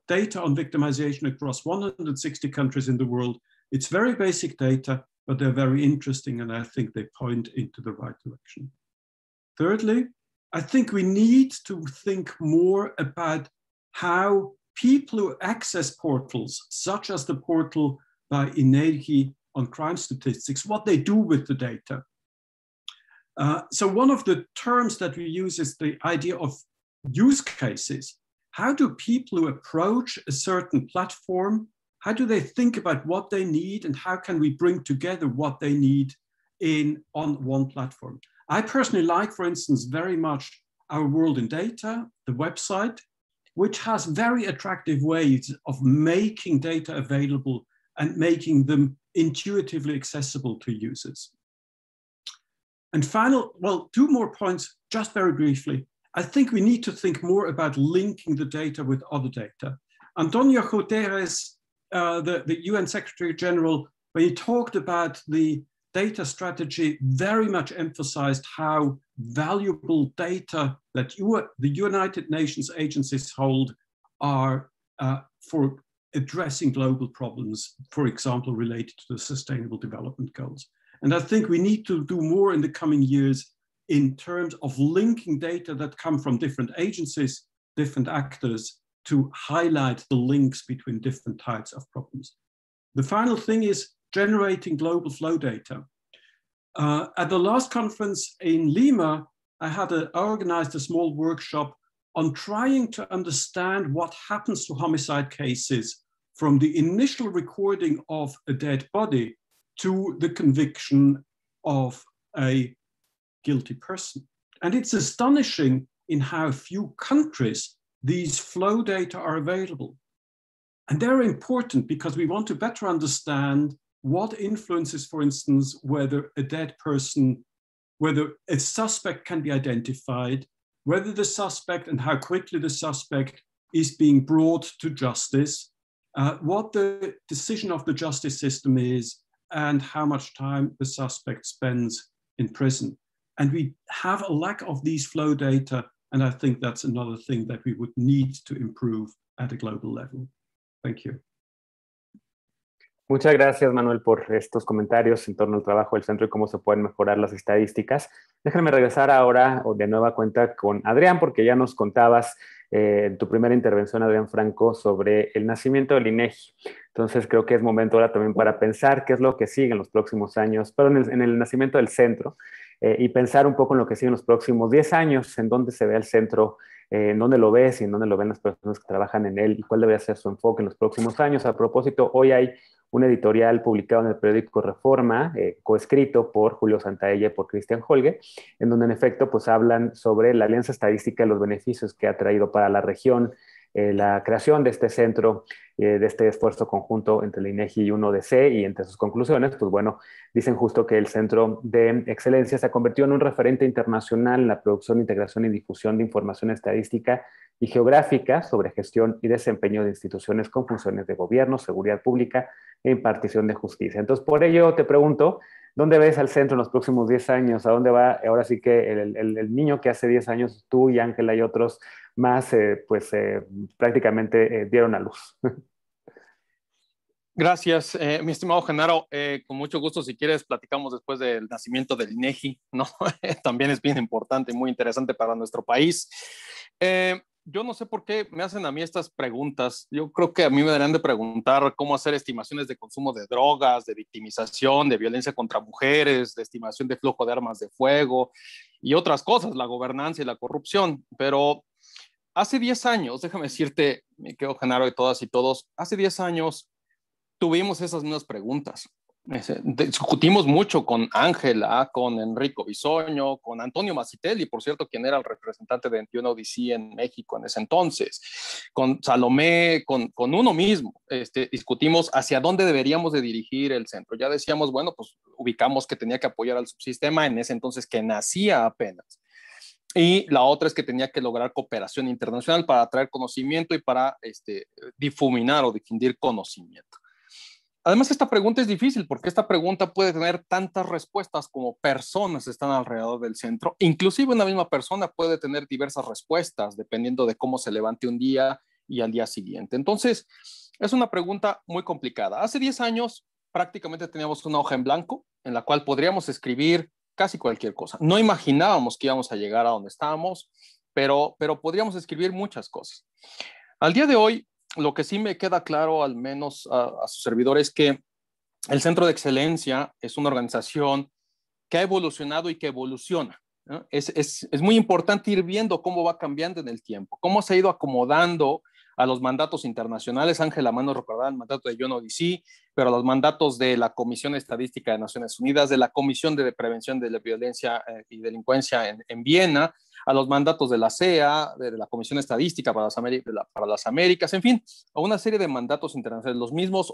data on victimization across 160 countries in the world. It's very basic data, but they're very interesting, and I think they point into the right direction. Thirdly, I think we need to think more about how people who access portals, such as the portal by INEGI on crime statistics, what they do with the data. So one of the terms that we use is the idea of use cases. How do people who approach a certain platform, how do they think about what they need, and how can we bring together what they need on one platform? I personally like, for instance, very much Our World in Data, the website, which has very attractive ways of making data available and making them intuitively accessible to users. And two more points, just very briefly. I think we need to think more about linking the data with other data. Antonio Guterres, the UN Secretary General, when he talked about the data strategy, very much emphasized how valuable data that the United Nations agencies hold are for addressing global problems, for example, related to the Sustainable Development Goals. And I think we need to do more in the coming years in terms of linking data that come from different agencies, different actors, to highlight the links between different types of problems. The final thing is generating global flow data. At the last conference in Lima, I had organized a small workshop on trying to understand what happens to homicide cases from the initial recording of a dead body to the conviction of a guilty person. And it's astonishing in how few countries these flow data are available. And they're important because we want to better understand what influences, for instance, whether a dead person, whether a suspect can be identified, whether the suspect and how quickly the suspect is being brought to justice, what the decision of the justice system is, and how much time the suspect spends in prison. And we have a lack of these flow data, and I think that's another thing that we would need to improve at a global level. Thank you. Muchas gracias, Manuel, por estos comentarios en torno al trabajo del centro y cómo se pueden mejorar las estadísticas. Déjame regresar ahora de nueva cuenta con Adrián, porque ya nos contabas en tu primera intervención, Adrián Franco, sobre el nacimiento del INEGI. Entonces creo que es momento ahora también para pensar qué es lo que sigue en los próximos años, perdón, en el nacimiento del centro, y pensar un poco en lo que sigue en los próximos 10 años, en dónde se ve el centro, en dónde lo ves y en dónde lo ven las personas que trabajan en él y cuál debe ser su enfoque en los próximos años. A propósito, hoy hay un editorial publicado en el periódico Reforma, coescrito por Julio Santaella y por Cristian Holge, en donde en efecto pues hablan sobre la alianza estadística y los beneficios que ha traído para la región la creación de este centro, de este esfuerzo conjunto entre el INEGI y UNODC, y entre sus conclusiones, pues bueno, dicen justo que el Centro de Excelencia se ha convertido en un referente internacional en la producción, integración y difusión de información estadística y geográfica sobre gestión y desempeño de instituciones con funciones de gobierno, seguridad pública e impartición de justicia. Entonces, por ello te pregunto, ¿dónde ves al centro en los próximos 10 años? ¿A dónde va ahora sí que el niño que hace 10 años tú y Ángela y otros más, prácticamente dieron a luz? Gracias, mi estimado Genaro. Con mucho gusto, si quieres, platicamos después del nacimiento del INEGI, ¿no? También es bien importante y muy interesante para nuestro país. Yo no sé por qué me hacen a mí estas preguntas. Yo creo que a mí me deberían de preguntar cómo hacer estimaciones de consumo de drogas, de victimización, de violencia contra mujeres, de estimación de flujo de armas de fuego y otras cosas, la gobernanza y la corrupción. Pero hace 10 años, déjame decirte, mi querido Genaro y todas y todos, hace 10 años tuvimos esas mismas preguntas. Discutimos mucho con Ángela, con Enrico Bisoño, con Antonio Macitelli, por cierto, quien era el representante de UNODC en México en ese entonces, con Salomé, con uno mismo. Discutimos hacia dónde deberíamos de dirigir el centro. Ya decíamos, bueno, pues ubicamos que tenía que apoyar al subsistema en ese entonces que nacía apenas. Y la otra es que tenía que lograr cooperación internacional para traer conocimiento y para difuminar o difundir conocimiento. Además, esta pregunta es difícil porque esta pregunta puede tener tantas respuestas como personas están alrededor del centro. Inclusive una misma persona puede tener diversas respuestas dependiendo de cómo se levante un día y al día siguiente. Entonces, es una pregunta muy complicada. Hace 10 años prácticamente teníamos una hoja en blanco en la cual podríamos escribir casi cualquier cosa. No imaginábamos que íbamos a llegar a donde estábamos, pero podríamos escribir muchas cosas. Al día de hoy, lo que sí me queda claro, al menos a su servidor, es que el Centro de Excelencia es una organización que ha evolucionado y que evoluciona, ¿no? Es muy importante ir viendo cómo va cambiando en el tiempo, cómo se ha ido acomodando a los mandatos internacionales. Ángela Mano recordaba el mandato de UNODC, pero a los mandatos de la Comisión Estadística de Naciones Unidas, de la Comisión de Prevención de la Violencia y Delincuencia en Viena, a los mandatos de la CEA, de la Comisión Estadística para las Américas, en fin, a una serie de mandatos internacionales. Los mismos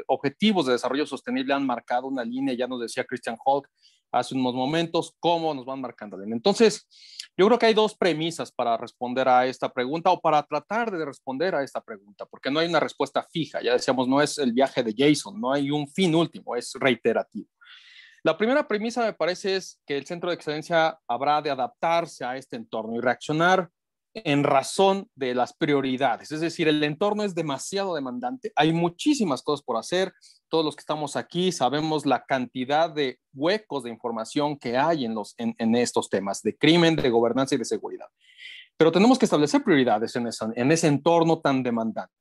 objetivos de desarrollo sostenible han marcado una línea, ya nos decía Christian Holk hace unos momentos, cómo nos van marcando. Entonces, yo creo que hay dos premisas para responder a esta pregunta o para tratar de responder a esta pregunta, porque no hay una respuesta fija. Ya decíamos, no es el viaje de Jason, no hay un fin último, es reiterativo. La primera premisa, me parece, es que el Centro de Excelencia habrá de adaptarse a este entorno y reaccionar en razón de las prioridades. Es decir, el entorno es demasiado demandante, hay muchísimas cosas por hacer. Todos los que estamos aquí sabemos la cantidad de huecos de información que hay en estos temas de crimen, de gobernanza y de seguridad. Pero tenemos que establecer prioridades en ese entorno tan demandante.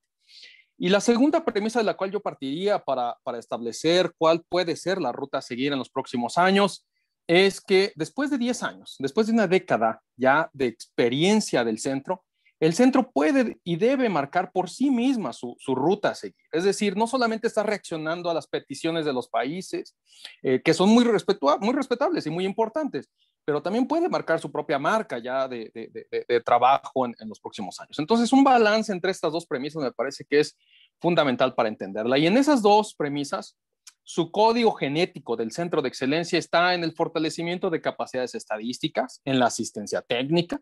Y la segunda premisa de la cual yo partiría para establecer cuál puede ser la ruta a seguir en los próximos años es que después de 10 años, después de una década ya de experiencia del centro, el centro puede y debe marcar por sí misma su ruta a seguir. Es decir, no solamente está reaccionando a las peticiones de los países, que son muy respetables y muy importantes, pero también puede marcar su propia marca ya de trabajo en los próximos años. Entonces, un balance entre estas dos premisas me parece que es fundamental para entenderla. Y en esas dos premisas, su código genético del Centro de Excelencia está en el fortalecimiento de capacidades estadísticas, en la asistencia técnica,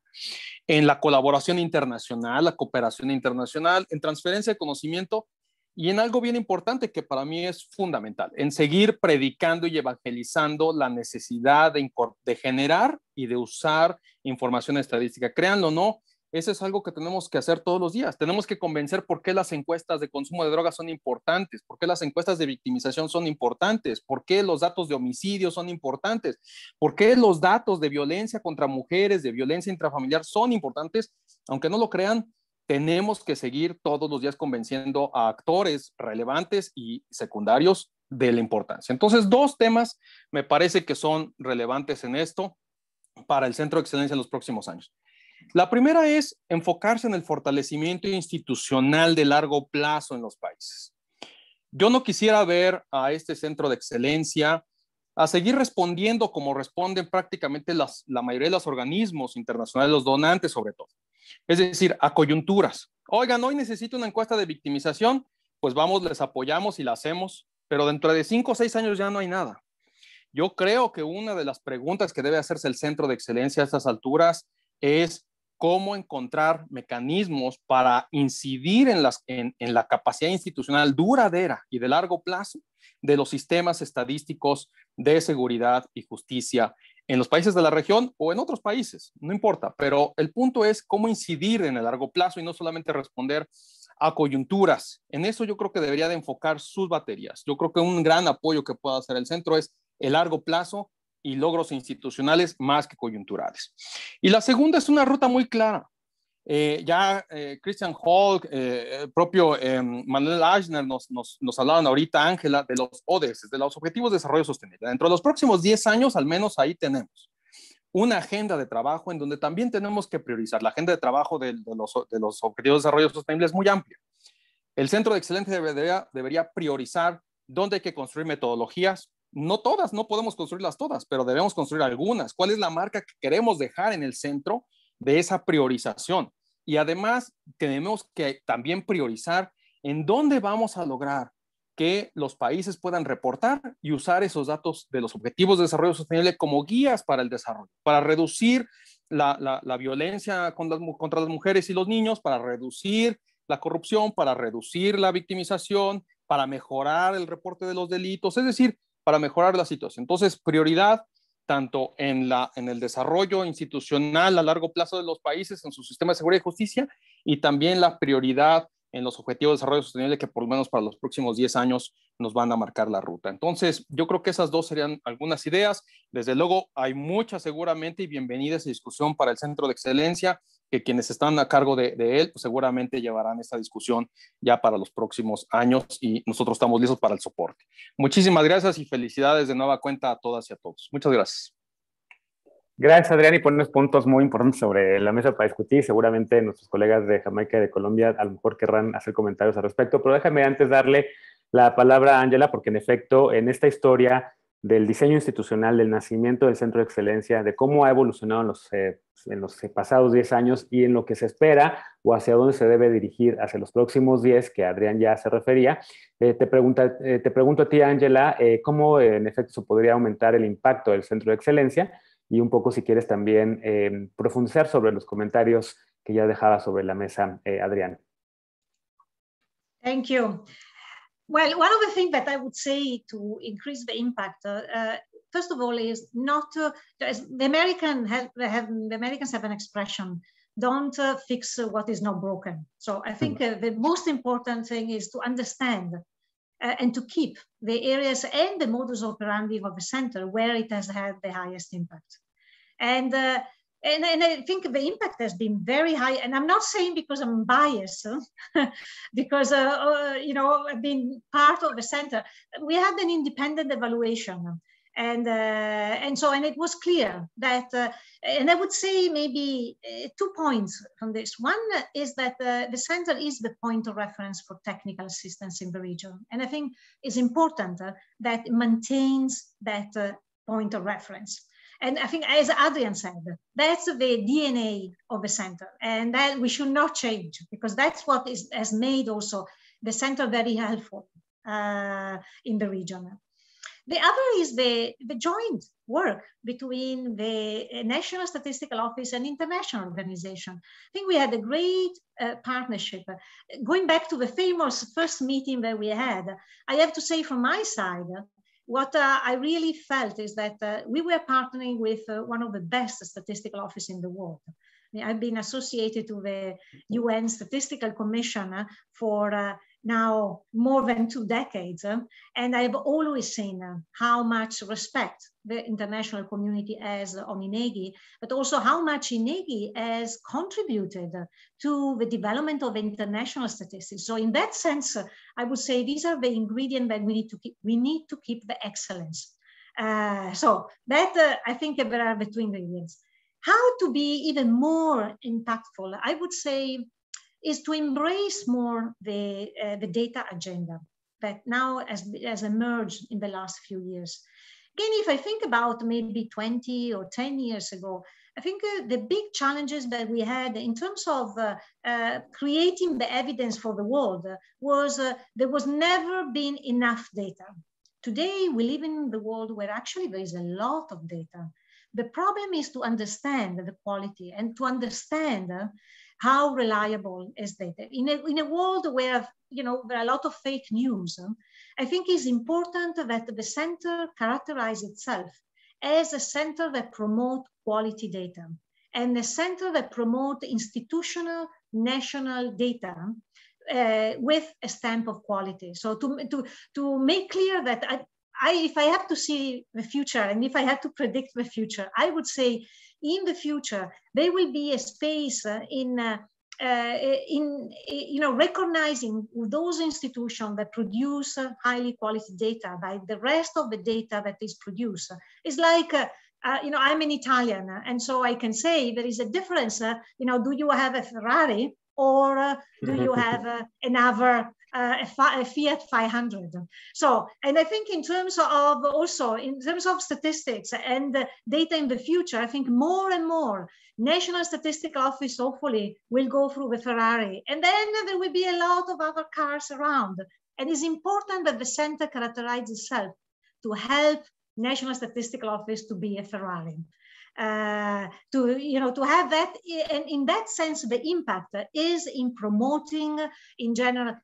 en la colaboración internacional, la cooperación internacional, en transferencia de conocimiento y en algo bien importante que para mí es fundamental, en seguir predicando y evangelizando la necesidad de generar y de usar información estadística. Créanlo o no, eso es algo que tenemos que hacer todos los días. Tenemos que convencer por qué las encuestas de consumo de drogas son importantes, por qué las encuestas de victimización son importantes, por qué los datos de homicidio son importantes, por qué los datos de violencia contra mujeres, de violencia intrafamiliar son importantes. Aunque no lo crean, tenemos que seguir todos los días convenciendo a actores relevantes y secundarios de la importancia. Entonces, dos temas me parece que son relevantes en esto para el Centro de Excelencia en los próximos años. La primera es enfocarse en el fortalecimiento institucional de largo plazo en los países. Yo no quisiera ver a este Centro de Excelencia a seguir respondiendo como responden prácticamente la mayoría de los organismos internacionales, los donantes sobre todo. Es decir, a coyunturas. Oigan, hoy necesito una encuesta de victimización, pues vamos, les apoyamos y la hacemos, pero dentro de 5 o 6 años ya no hay nada. Yo creo que una de las preguntas que debe hacerse el Centro de Excelencia a estas alturas es cómo encontrar mecanismos para incidir en la capacidad institucional duradera y de largo plazo de los sistemas estadísticos de seguridad y justicia en los países de la región o en otros países, no importa, pero el punto es cómo incidir en el largo plazo y no solamente responder a coyunturas. En eso yo creo que debería de enfocar sus baterías. Yo creo que un gran apoyo que pueda hacer el centro es el largo plazo y logros institucionales más que coyunturales. Y la segunda es una ruta muy clara. Christian Hall, el propio Manuel Aschner nos hablaban ahorita, Ángela, de los ODS, de los Objetivos de Desarrollo Sostenible. Dentro de los próximos 10 años, al menos ahí tenemos una agenda de trabajo en donde también tenemos que priorizar. La agenda de trabajo de los Objetivos de Desarrollo Sostenible es muy amplia. El Centro de Excelencia debería priorizar dónde hay que construir metodologías. No todas, no podemos construirlas todas, pero debemos construir algunas. ¿Cuál es la marca que queremos dejar en el centro de esa priorización? Y además tenemos que también priorizar en dónde vamos a lograr que los países puedan reportar y usar esos datos de los Objetivos de Desarrollo Sostenible como guías para el desarrollo, para reducir la violencia contra las mujeres y los niños, para reducir la corrupción, para reducir la victimización, para mejorar el reporte de los delitos, es decir, para mejorar la situación. Entonces, prioridad tanto en el desarrollo institucional a largo plazo de los países, en su sistema de seguridad y justicia, y también la prioridad en los Objetivos de Desarrollo Sostenible que por lo menos para los próximos 10 años nos van a marcar la ruta. Entonces, yo creo que esas dos serían algunas ideas. Desde luego, hay muchas seguramente y bienvenida esa discusión para el Centro de Excelencia, que quienes están a cargo de él, pues seguramente llevarán esta discusión ya para los próximos años y nosotros estamos listos para el soporte. Muchísimas gracias y felicidades de nueva cuenta a todas y a todos. Muchas gracias. Gracias, Adrián, y pones puntos muy importantes sobre la mesa para discutir. Seguramente nuestros colegas de Jamaica y de Colombia a lo mejor querrán hacer comentarios al respecto, pero déjame antes darle la palabra a Ángela, porque en efecto, en esta historia del diseño institucional, del nacimiento del Centro de Excelencia, de cómo ha evolucionado en los pasados 10 años y en lo que se espera o hacia dónde se debe dirigir hacia los próximos 10, que Adrián ya se refería, te pregunto a ti, Ángela, cómo en efecto se podría aumentar el impacto del Centro de Excelencia y un poco si quieres también profundizar sobre los comentarios que ya dejaba sobre la mesa Adrián. Thank you. Well, one of the things that I would say to increase the impact, first of all, is not the Americans have an expression: "Don't fix what is not broken." So I think the most important thing is to understand and to keep the areas and the modus operandi of the center where it has had the highest impact. And I think the impact has been very high. And I'm not saying because I'm biased, because, you know, I've been part of the center. We had an independent evaluation. And it was clear that, and I would say maybe 2 points from this. One is that the center is the point of reference for technical assistance in the region. And I think it's important that it maintains that point of reference. And I think, as Adrian said, that's the DNA of the center, and that we should not change, because that's what has made also the center very helpful in the region. The other is the joint work between the National Statistical Office and international organization. I think we had a great partnership. Going back to the famous first meeting that we had, I have to say from my side, what I really felt is that we were partnering with one of the best statistical offices in the world. I mean, I've been associated to the UN Statistical Commission for now more than 2 decades. And I've always seen how much respect the international community has on INEGI, but also how much INEGI has contributed to the development of international statistics. So in that sense, I would say these are the ingredients that we need to keep. We need to keep the excellence. So that, I think there are the 2 ingredients. How to be even more impactful, I would say, is to embrace more the data agenda that now has emerged in the last few years. Again, if I think about maybe 20 or 10 years ago, I think the big challenges that we had in terms of creating the evidence for the world was there was never been enough data. Today, we live in the world where actually there is a lot of data. The problem is to understand the quality and to understand how reliable is data. In a world where, you know, there are a lot of fake news, I think it's important that the center characterize itself as a center that promotes quality data and a center that promotes institutional national data with a stamp of quality. So to make clear that if I have to see the future and if I had to predict the future, I would say in the future, there will be a space in recognizing those institutions that produce highly quality data by the rest of the data that is produced. It's like, I'm an Italian, and so I can say there is a difference, do you have a Ferrari or do you have another a Fiat 500? So, and I think in terms of statistics and data in the future, I think more and more National Statistical Office hopefully will go through the Ferrari, and then there will be a lot of other cars around. And it's important that the center characterizes itself to help National Statistical Office to be a Ferrari. To have that, and in that sense, the impact is in promoting, in general,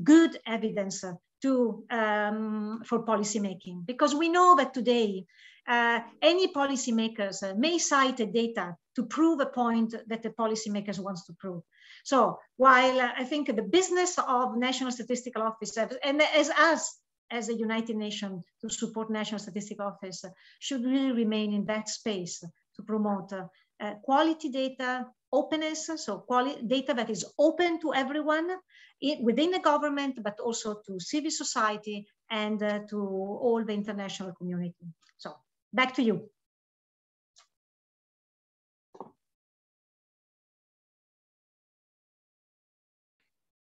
good evidence for policymaking, because we know that today any policymakers may cite data to prove a point that the policymakers wants to prove. So while I think the business of National Statistical Office and as us as a United Nations to support National Statistical Office should really remain in that space to promote quality data, openness, so data that is open to everyone within the government, but also to civil society and to all the international community. So back to you.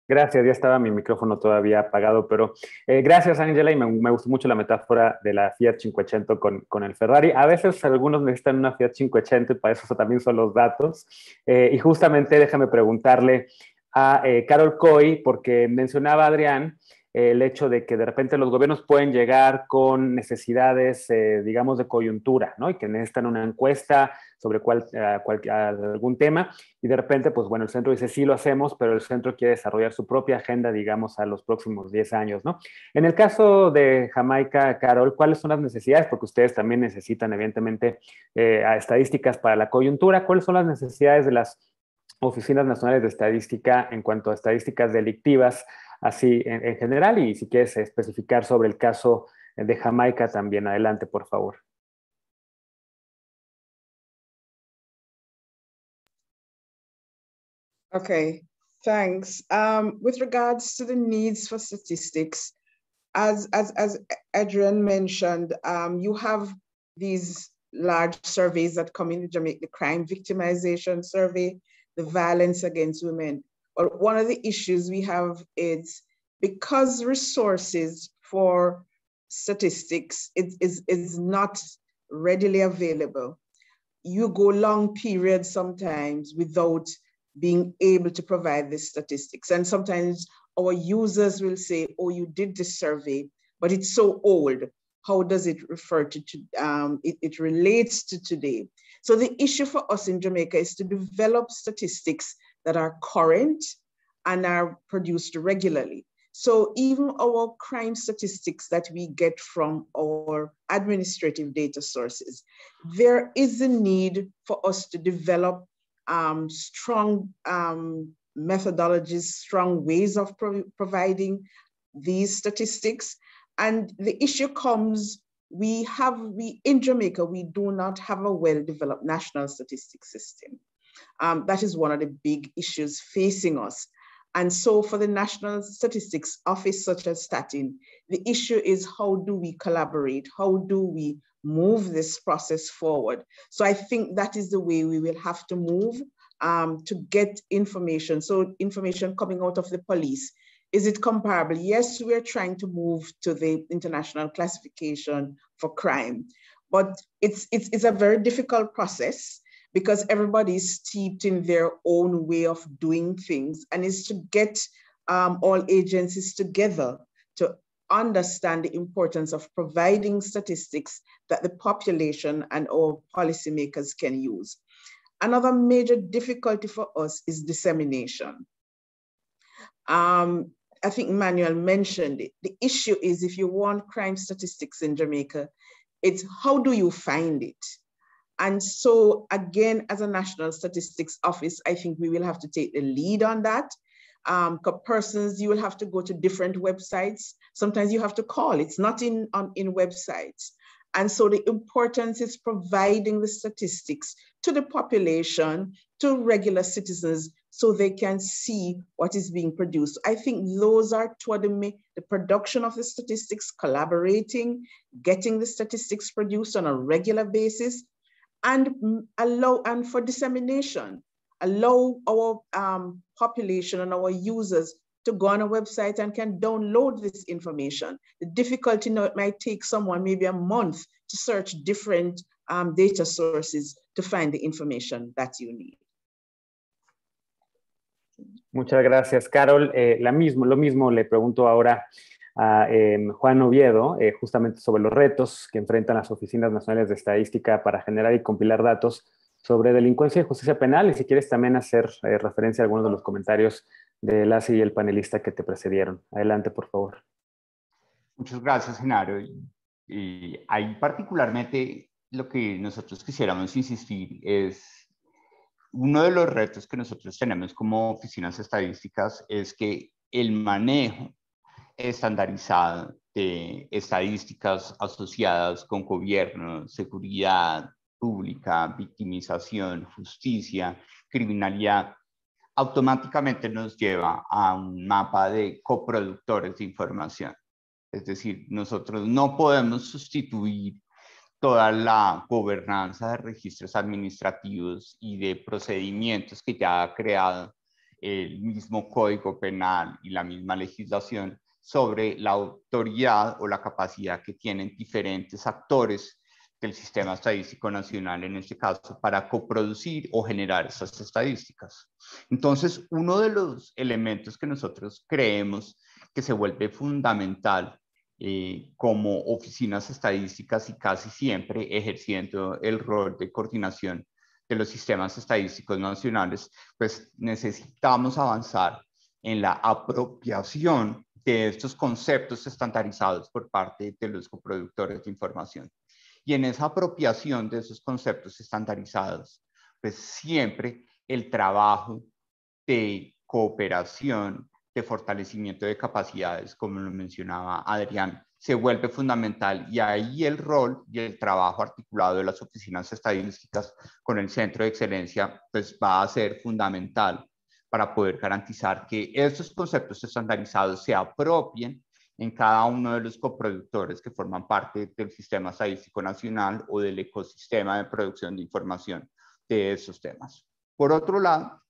Gracias, ya estaba mi micrófono todavía apagado, pero gracias, Angela, y me gustó mucho la metáfora de la Fiat 500 con el Ferrari. A veces algunos necesitan una Fiat 500 y para eso también son los datos. Y justamente déjame preguntarle a Carol Coy, porque mencionaba Adrián el hecho de que de repente los gobiernos pueden llegar con necesidades, digamos, de coyuntura, ¿no? Y que necesitan una encuesta sobre algún tema, y de repente, pues bueno, el centro dice, sí lo hacemos, pero el centro quiere desarrollar su propia agenda, digamos, a los próximos 10 años, ¿no? En el caso de Jamaica, Carol, ¿cuáles son las necesidades? Porque ustedes también necesitan, evidentemente, estadísticas para la coyuntura. ¿Cuáles son las necesidades de las oficinas nacionales de estadística en cuanto a estadísticas delictivas, así en general? Y si quieres especificar sobre el caso de Jamaica también, adelante, por favor. Okay, thanks. With regards to the needs for statistics, as Adrian mentioned, you have these large surveys that come in Jamaica, the crime victimization survey, the violence against women. Or one of the issues we have is because resources for statistics is not readily available, you go long periods sometimes without being able to provide the statistics. And sometimes our users will say, oh, you did this survey, but it's so old. How does it refer to, it relates to today? So the issue for us in Jamaica is to develop statistics that are current and are produced regularly. So even our crime statistics that we get from our administrative data sources, there is a need for us to develop strong methodologies, strong ways of providing these statistics. And the issue comes, in Jamaica, we do not have a well-developed national statistics system. That is one of the big issues facing us. And so for the National Statistics Office, such as Statin, the issue is how do we collaborate? How do we move this process forward? So I think that is the way we will have to move to get information. So information coming out of the police, is it comparable? Yes, we're trying to move to the international classification for crime, But it's a very difficult process because everybody is steeped in their own way of doing things, and it's to get all agencies together to understand the importance of providing statistics that the population and our policymakers can use. Another major difficulty for us is dissemination. I think Manuel mentioned it. The issue is if you want crime statistics in Jamaica, it's how do you find it? And so again, as a National Statistics Office, I think we will have to take the lead on that. Persons, you will have to go to different websites. Sometimes you have to call, it's not in websites. And so the importance is providing the statistics to the population, to regular citizens, so they can see what is being produced. I think those are two of the production of the statistics, collaborating, getting the statistics produced on a regular basis, and for dissemination, allow our population and our users to go on a website and can download this information. The difficulty now, it might take someone maybe a month to search different data sources to find the information that you need. Muchas gracias, Carol. Lo mismo le pregunto ahora a Juan Oviedo, justamente sobre los retos que enfrentan las Oficinas Nacionales de Estadística para generar y compilar datos sobre delincuencia y justicia penal, y si quieres también hacer referencia a algunos de los comentarios de Lassi y el panelista que te precedieron. Adelante, por favor. Muchas gracias, Genaro. Y ahí particularmente lo que nosotros quisiéramos insistir es uno de los retos que nosotros tenemos como oficinas estadísticas es que el manejo estandarizado de estadísticas asociadas con gobierno, seguridad pública, victimización, justicia, criminalidad, automáticamente nos lleva a un mapa de coproductores de información. Es decir, nosotros no podemos sustituir toda la gobernanza de registros administrativos y de procedimientos que ya ha creado el mismo Código Penal y la misma legislación sobre la autoridad o la capacidad que tienen diferentes actores del Sistema Estadístico Nacional, en este caso, para coproducir o generar esas estadísticas. Entonces, uno de los elementos que nosotros creemos que se vuelve fundamental como oficinas estadísticas y casi siempre ejerciendo el rol de coordinación de los sistemas estadísticos nacionales, pues necesitamos avanzar en la apropiación de estos conceptos estandarizados por parte de los coproductores de información. Y en esa apropiación de esos conceptos estandarizados, pues siempre el trabajo de cooperación, de fortalecimiento de capacidades, como lo mencionaba Adrián, se vuelve fundamental, y ahí el rol y el trabajo articulado de las oficinas estadísticas con el Centro de Excelencia pues va a ser fundamental para poder garantizar que estos conceptos estandarizados se apropien en cada uno de los coproductores que forman parte del Sistema Estadístico Nacional o del ecosistema de producción de información de esos temas. Por otro lado,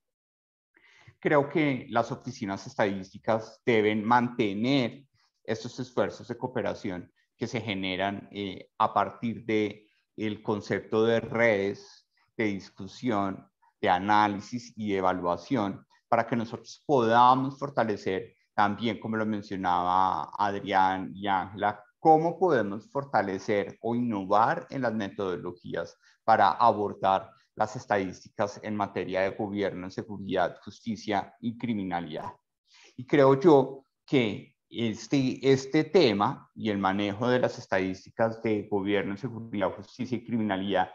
creo que las oficinas estadísticas deben mantener estos esfuerzos de cooperación que se generan a partir del concepto de redes, de discusión, de análisis y de evaluación, para que nosotros podamos fortalecer también, como lo mencionaba Adrián y Ángela, cómo podemos fortalecer o innovar en las metodologías para abordar las estadísticas en materia de gobierno, seguridad, justicia y criminalidad. Y creo yo que este tema y el manejo de las estadísticas de gobierno, seguridad, justicia y criminalidad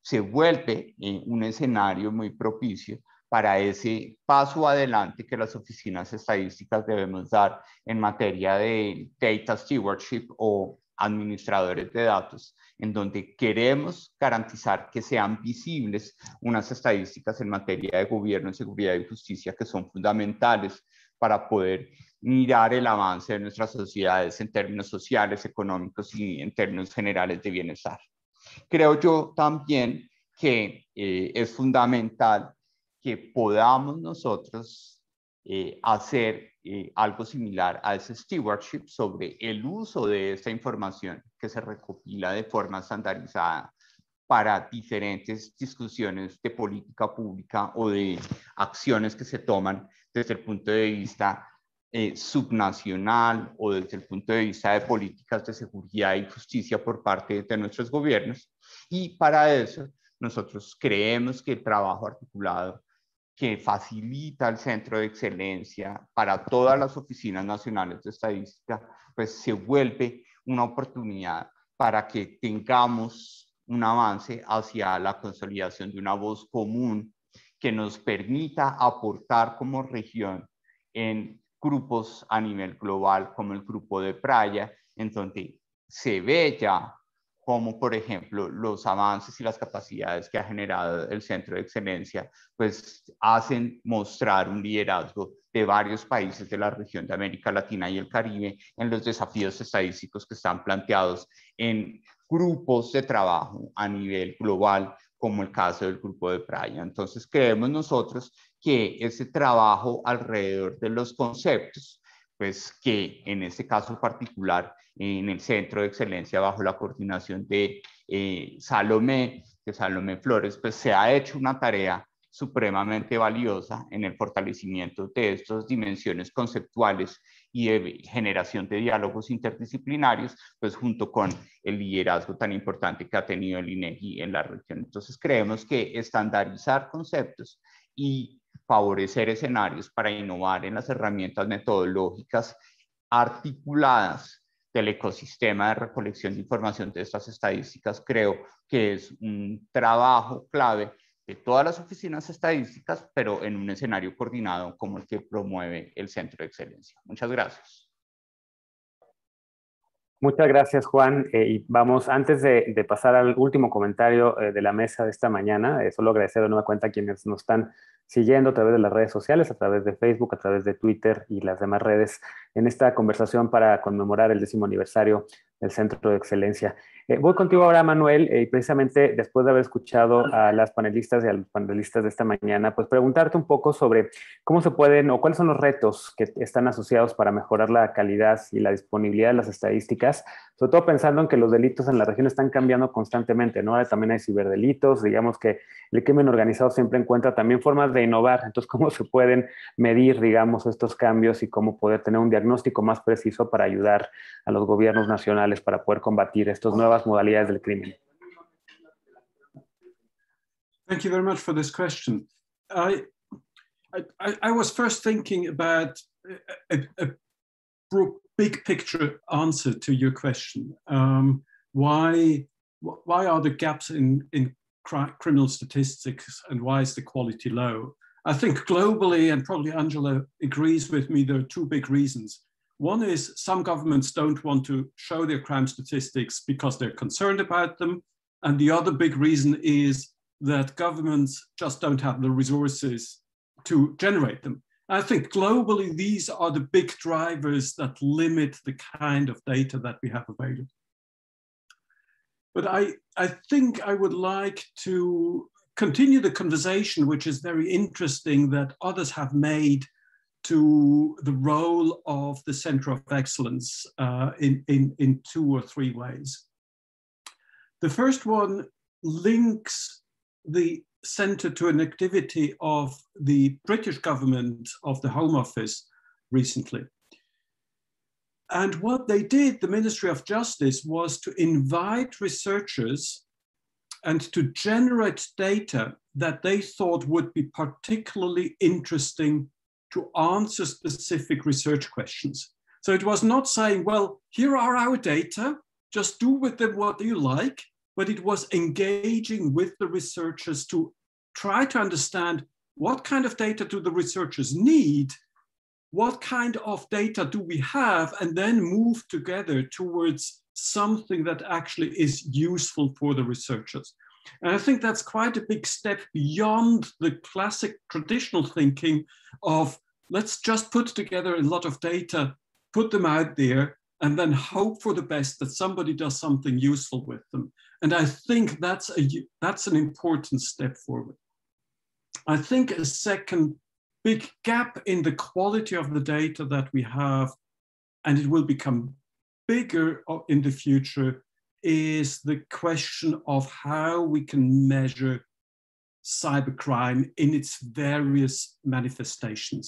se vuelve un escenario muy propicio para ese paso adelante que las oficinas estadísticas debemos dar en materia de data stewardship o administradores de datos, en donde queremos garantizar que sean visibles unas estadísticas en materia de gobierno, seguridad y justicia que son fundamentales para poder mirar el avance de nuestras sociedades en términos sociales, económicos y en términos generales de bienestar. Creo yo también que es fundamental que podamos nosotros hacer algo similar a ese stewardship sobre el uso de esta información que se recopila de forma estandarizada para diferentes discusiones de política pública o de acciones que se toman desde el punto de vista subnacional o desde el punto de vista de políticas de seguridad y justicia por parte de nuestros gobiernos. Y para eso nosotros creemos que el trabajo articulado que facilita el Centro de Excelencia para todas las oficinas nacionales de estadística, pues se vuelve una oportunidad para que tengamos un avance hacia la consolidación de una voz común que nos permita aportar como región en grupos a nivel global como el grupo de Praia, en donde se ve ya como, por ejemplo, los avances y las capacidades que ha generado el Centro de Excelencia, pues hacen mostrar un liderazgo de varios países de la región de América Latina y el Caribe en los desafíos estadísticos que están planteados en grupos de trabajo a nivel global, como el caso del grupo de Praia. Entonces, creemos nosotros que ese trabajo alrededor de los conceptos, pues que en este caso particular, en el Centro de Excelencia bajo la coordinación de Salomé Flores, pues se ha hecho una tarea supremamente valiosa en el fortalecimiento de estas dimensiones conceptuales y de generación de diálogos interdisciplinarios, pues junto con el liderazgo tan importante que ha tenido el INEGI en la región. Entonces creemos que estandarizar conceptos y favorecer escenarios para innovar en las herramientas metodológicas articuladas del ecosistema de recolección de información de estas estadísticas, creo que es un trabajo clave de todas las oficinas estadísticas, pero en un escenario coordinado como el que promueve el Centro de Excelencia. Muchas gracias. Muchas gracias, Juan. Y vamos, antes de pasar al último comentario de la mesa de esta mañana, solo agradecer de nueva cuenta a quienes nos están siguiendo a través de las redes sociales, a través de Facebook, a través de Twitter y las demás redes en esta conversación para conmemorar el 10º aniversario del Centro de Excelencia. Voy contigo ahora, Manuel, y precisamente después de haber escuchado a las panelistas y a los panelistas de esta mañana, pues preguntarte un poco sobre cómo se pueden o cuáles son los retos que están asociados para mejorar la calidad y la disponibilidad de las estadísticas, sobre todo pensando en que los delitos en la región están cambiando constantemente, ¿no? Ahora también hay ciberdelitos, digamos que el crimen organizado siempre encuentra también formas de innovar. Entonces, ¿cómo se pueden medir, digamos, estos cambios y cómo poder tener un diagnóstico más preciso para ayudar a los gobiernos nacionales para poder combatir estas nuevas modalidades del crimen? Thank you very much for this question. I was first thinking about a big picture answer to your question. Why are the gaps in criminal statistics and why is the quality low? I think globally, and probably Angela agrees with me, there are two big reasons. One is some governments don't want to show their crime statistics because they're concerned about them. And the other big reason is that governments just don't have the resources to generate them. I think globally, these are the big drivers that limit the kind of data that we have available. But I think I would like to continue the conversation, which is very interesting, that others have made to the role of the Center of Excellence in 2 or 3 ways. The first one links the center to an activity of the British government of the Home Office recently. And what they did, the Ministry of Justice, was to invite researchers and to generate data that they thought would be particularly interesting to answer specific research questions. So it was not saying, well, here are our data, just do with them what you like, but it was engaging with the researchers to try to understand what kind of data do the researchers need, what kind of data do we have, and then move together towards something that actually is useful for the researchers. And I think that's quite a big step beyond the classic traditional thinking of let's just put together a lot of data, put them out there, and then hope for the best that somebody does something useful with them. And I think that's an important step forward. I think a second big gap in the quality of the data that we have, and it will become bigger in the future, is the question of how we can measure cybercrime in its various manifestations.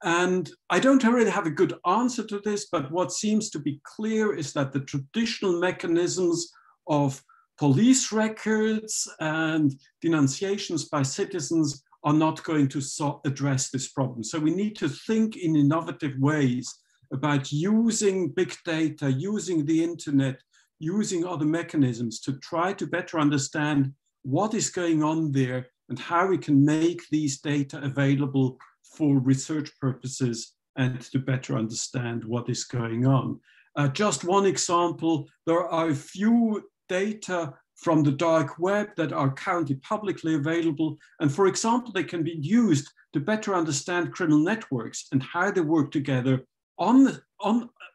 And I don't really have a good answer to this, but what seems to be clear is that the traditional mechanisms of police records and denunciations by citizens are not going to address this problem. So we need to think in innovative ways about using big data, using the internet, using other mechanisms to try to better understand what is going on there and how we can make these data available for research purposes and to better understand what is going on. Just one example, there are a few data from the dark web that are currently publicly available. And for example, they can be used to better understand criminal networks and how they work together on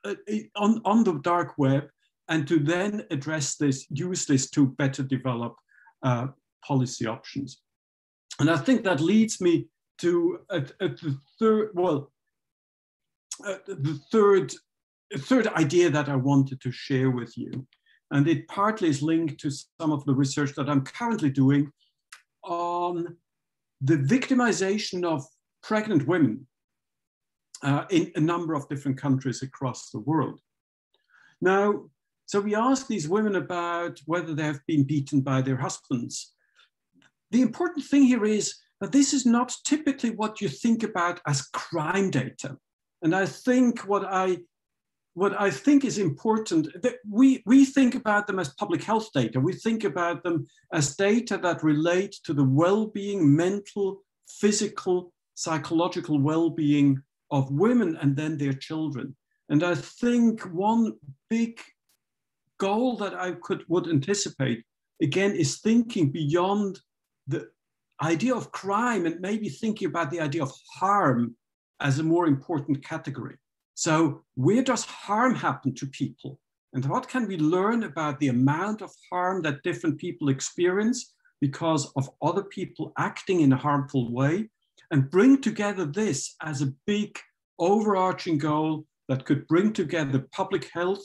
the dark web, and to then address this, use this to better develop policy options. And I think that leads me to the third idea that I wanted to share with you. And it partly is linked to some of the research that I'm currently doing on the victimization of pregnant women in a number of different countries across the world. Now, so we ask these women about whether they have been beaten by their husbands. The important thing here is that this is not typically what you think about as crime data. And I think what I think is important, that we think about them as public health data. We think about them as data that relate to the well-being, mental, physical, psychological well-being of women and then their children. And I think one big goal that I would anticipate, again, is thinking beyond the idea of crime and maybe thinking about the idea of harm as a more important category. So where does harm happen to people? And what can we learn about the amount of harm that different people experience because of other people acting in a harmful way, and bring together this as a big overarching goal that could bring together public health,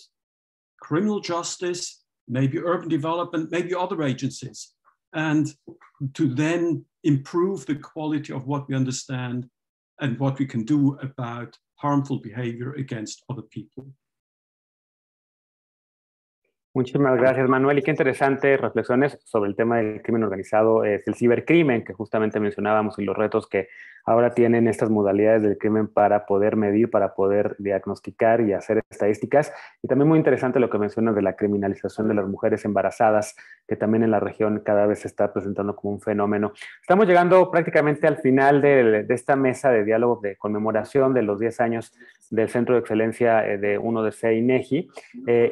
criminal justice, maybe urban development, maybe other agencies, and to then improve the quality of what we understand and what we can do about harmful behavior against other people. Muchísimas gracias, Manuel. Y qué interesantes reflexiones sobre el tema del crimen organizado, el cibercrimen, que justamente mencionábamos, y los retos que ahora tienen estas modalidades del crimen para poder medir, para poder diagnosticar y hacer estadísticas. Y también muy interesante lo que mencionas de la criminalización de las mujeres embarazadas, que también en la región cada vez se está presentando como un fenómeno. Estamos llegando prácticamente al final de esta mesa de diálogo de conmemoración de los 10 años del Centro de Excelencia de UNODC INEGI.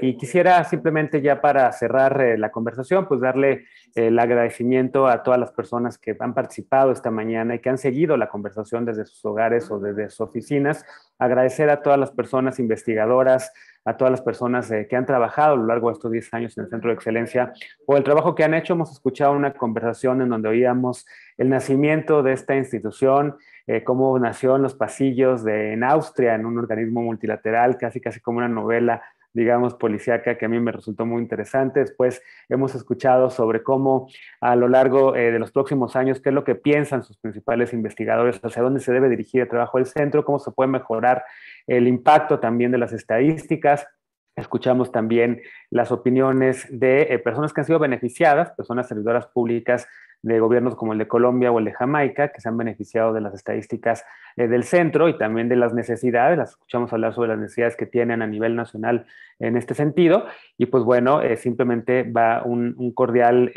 Y quisiera simplemente, ya para cerrar la conversación, pues darle el agradecimiento a todas las personas que han participado esta mañana y que han seguido la conversación desde sus hogares o desde sus oficinas. Agradecer a todas las personas investigadoras, a todas las personas que han trabajado a lo largo de estos 10 años en el Centro de Excelencia por el trabajo que han hecho. Hemos escuchado una conversación en donde oíamos el nacimiento de esta institución, cómo nació en los pasillos en Austria, en un organismo multilateral, casi como una novela, digamos, policíaca, que a mí me resultó muy interesante. Después hemos escuchado sobre cómo a lo largo de los próximos años, qué es lo que piensan sus principales investigadores, hacia dónde se debe dirigir el trabajo del centro, cómo se puede mejorar el impacto también de las estadísticas. Escuchamos también las opiniones de personas que han sido beneficiadas, personas servidoras públicas de gobiernos como el de Colombia o el de Jamaica, que se han beneficiado de las estadísticas del centro y también de las necesidades. Las escuchamos hablar sobre las necesidades que tienen a nivel nacional en este sentido. Y pues bueno, simplemente va un cordial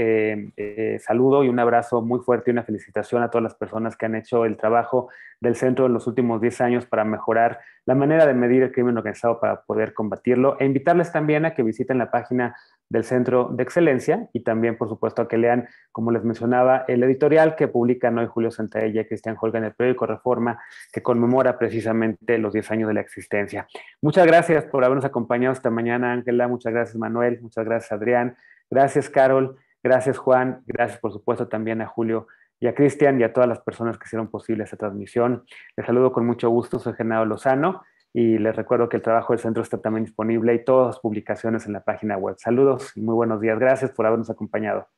saludo y un abrazo muy fuerte y una felicitación a todas las personas que han hecho el trabajo del centro en los últimos 10 años para mejorar la manera de medir el crimen organizado para poder combatirlo, e invitarles también a que visiten la página del Centro de Excelencia y también, por supuesto, a que lean, como les mencionaba, el editorial que publican hoy Julio Santaella y Cristian Holga en el periódico Reforma, que conmemora precisamente los 10 años de la existencia. Muchas gracias por habernos acompañado esta mañana, Ángela. Muchas gracias, Manuel. Muchas gracias, Adrián. Gracias, Carol. Gracias, Juan. Gracias, por supuesto, también a Julio y a Cristian y a todas las personas que hicieron posible esta transmisión. Les saludo con mucho gusto, soy Genaro Lozano y les recuerdo que el trabajo del centro está también disponible y todas las publicaciones en la página web. Saludos y muy buenos días. Gracias por habernos acompañado.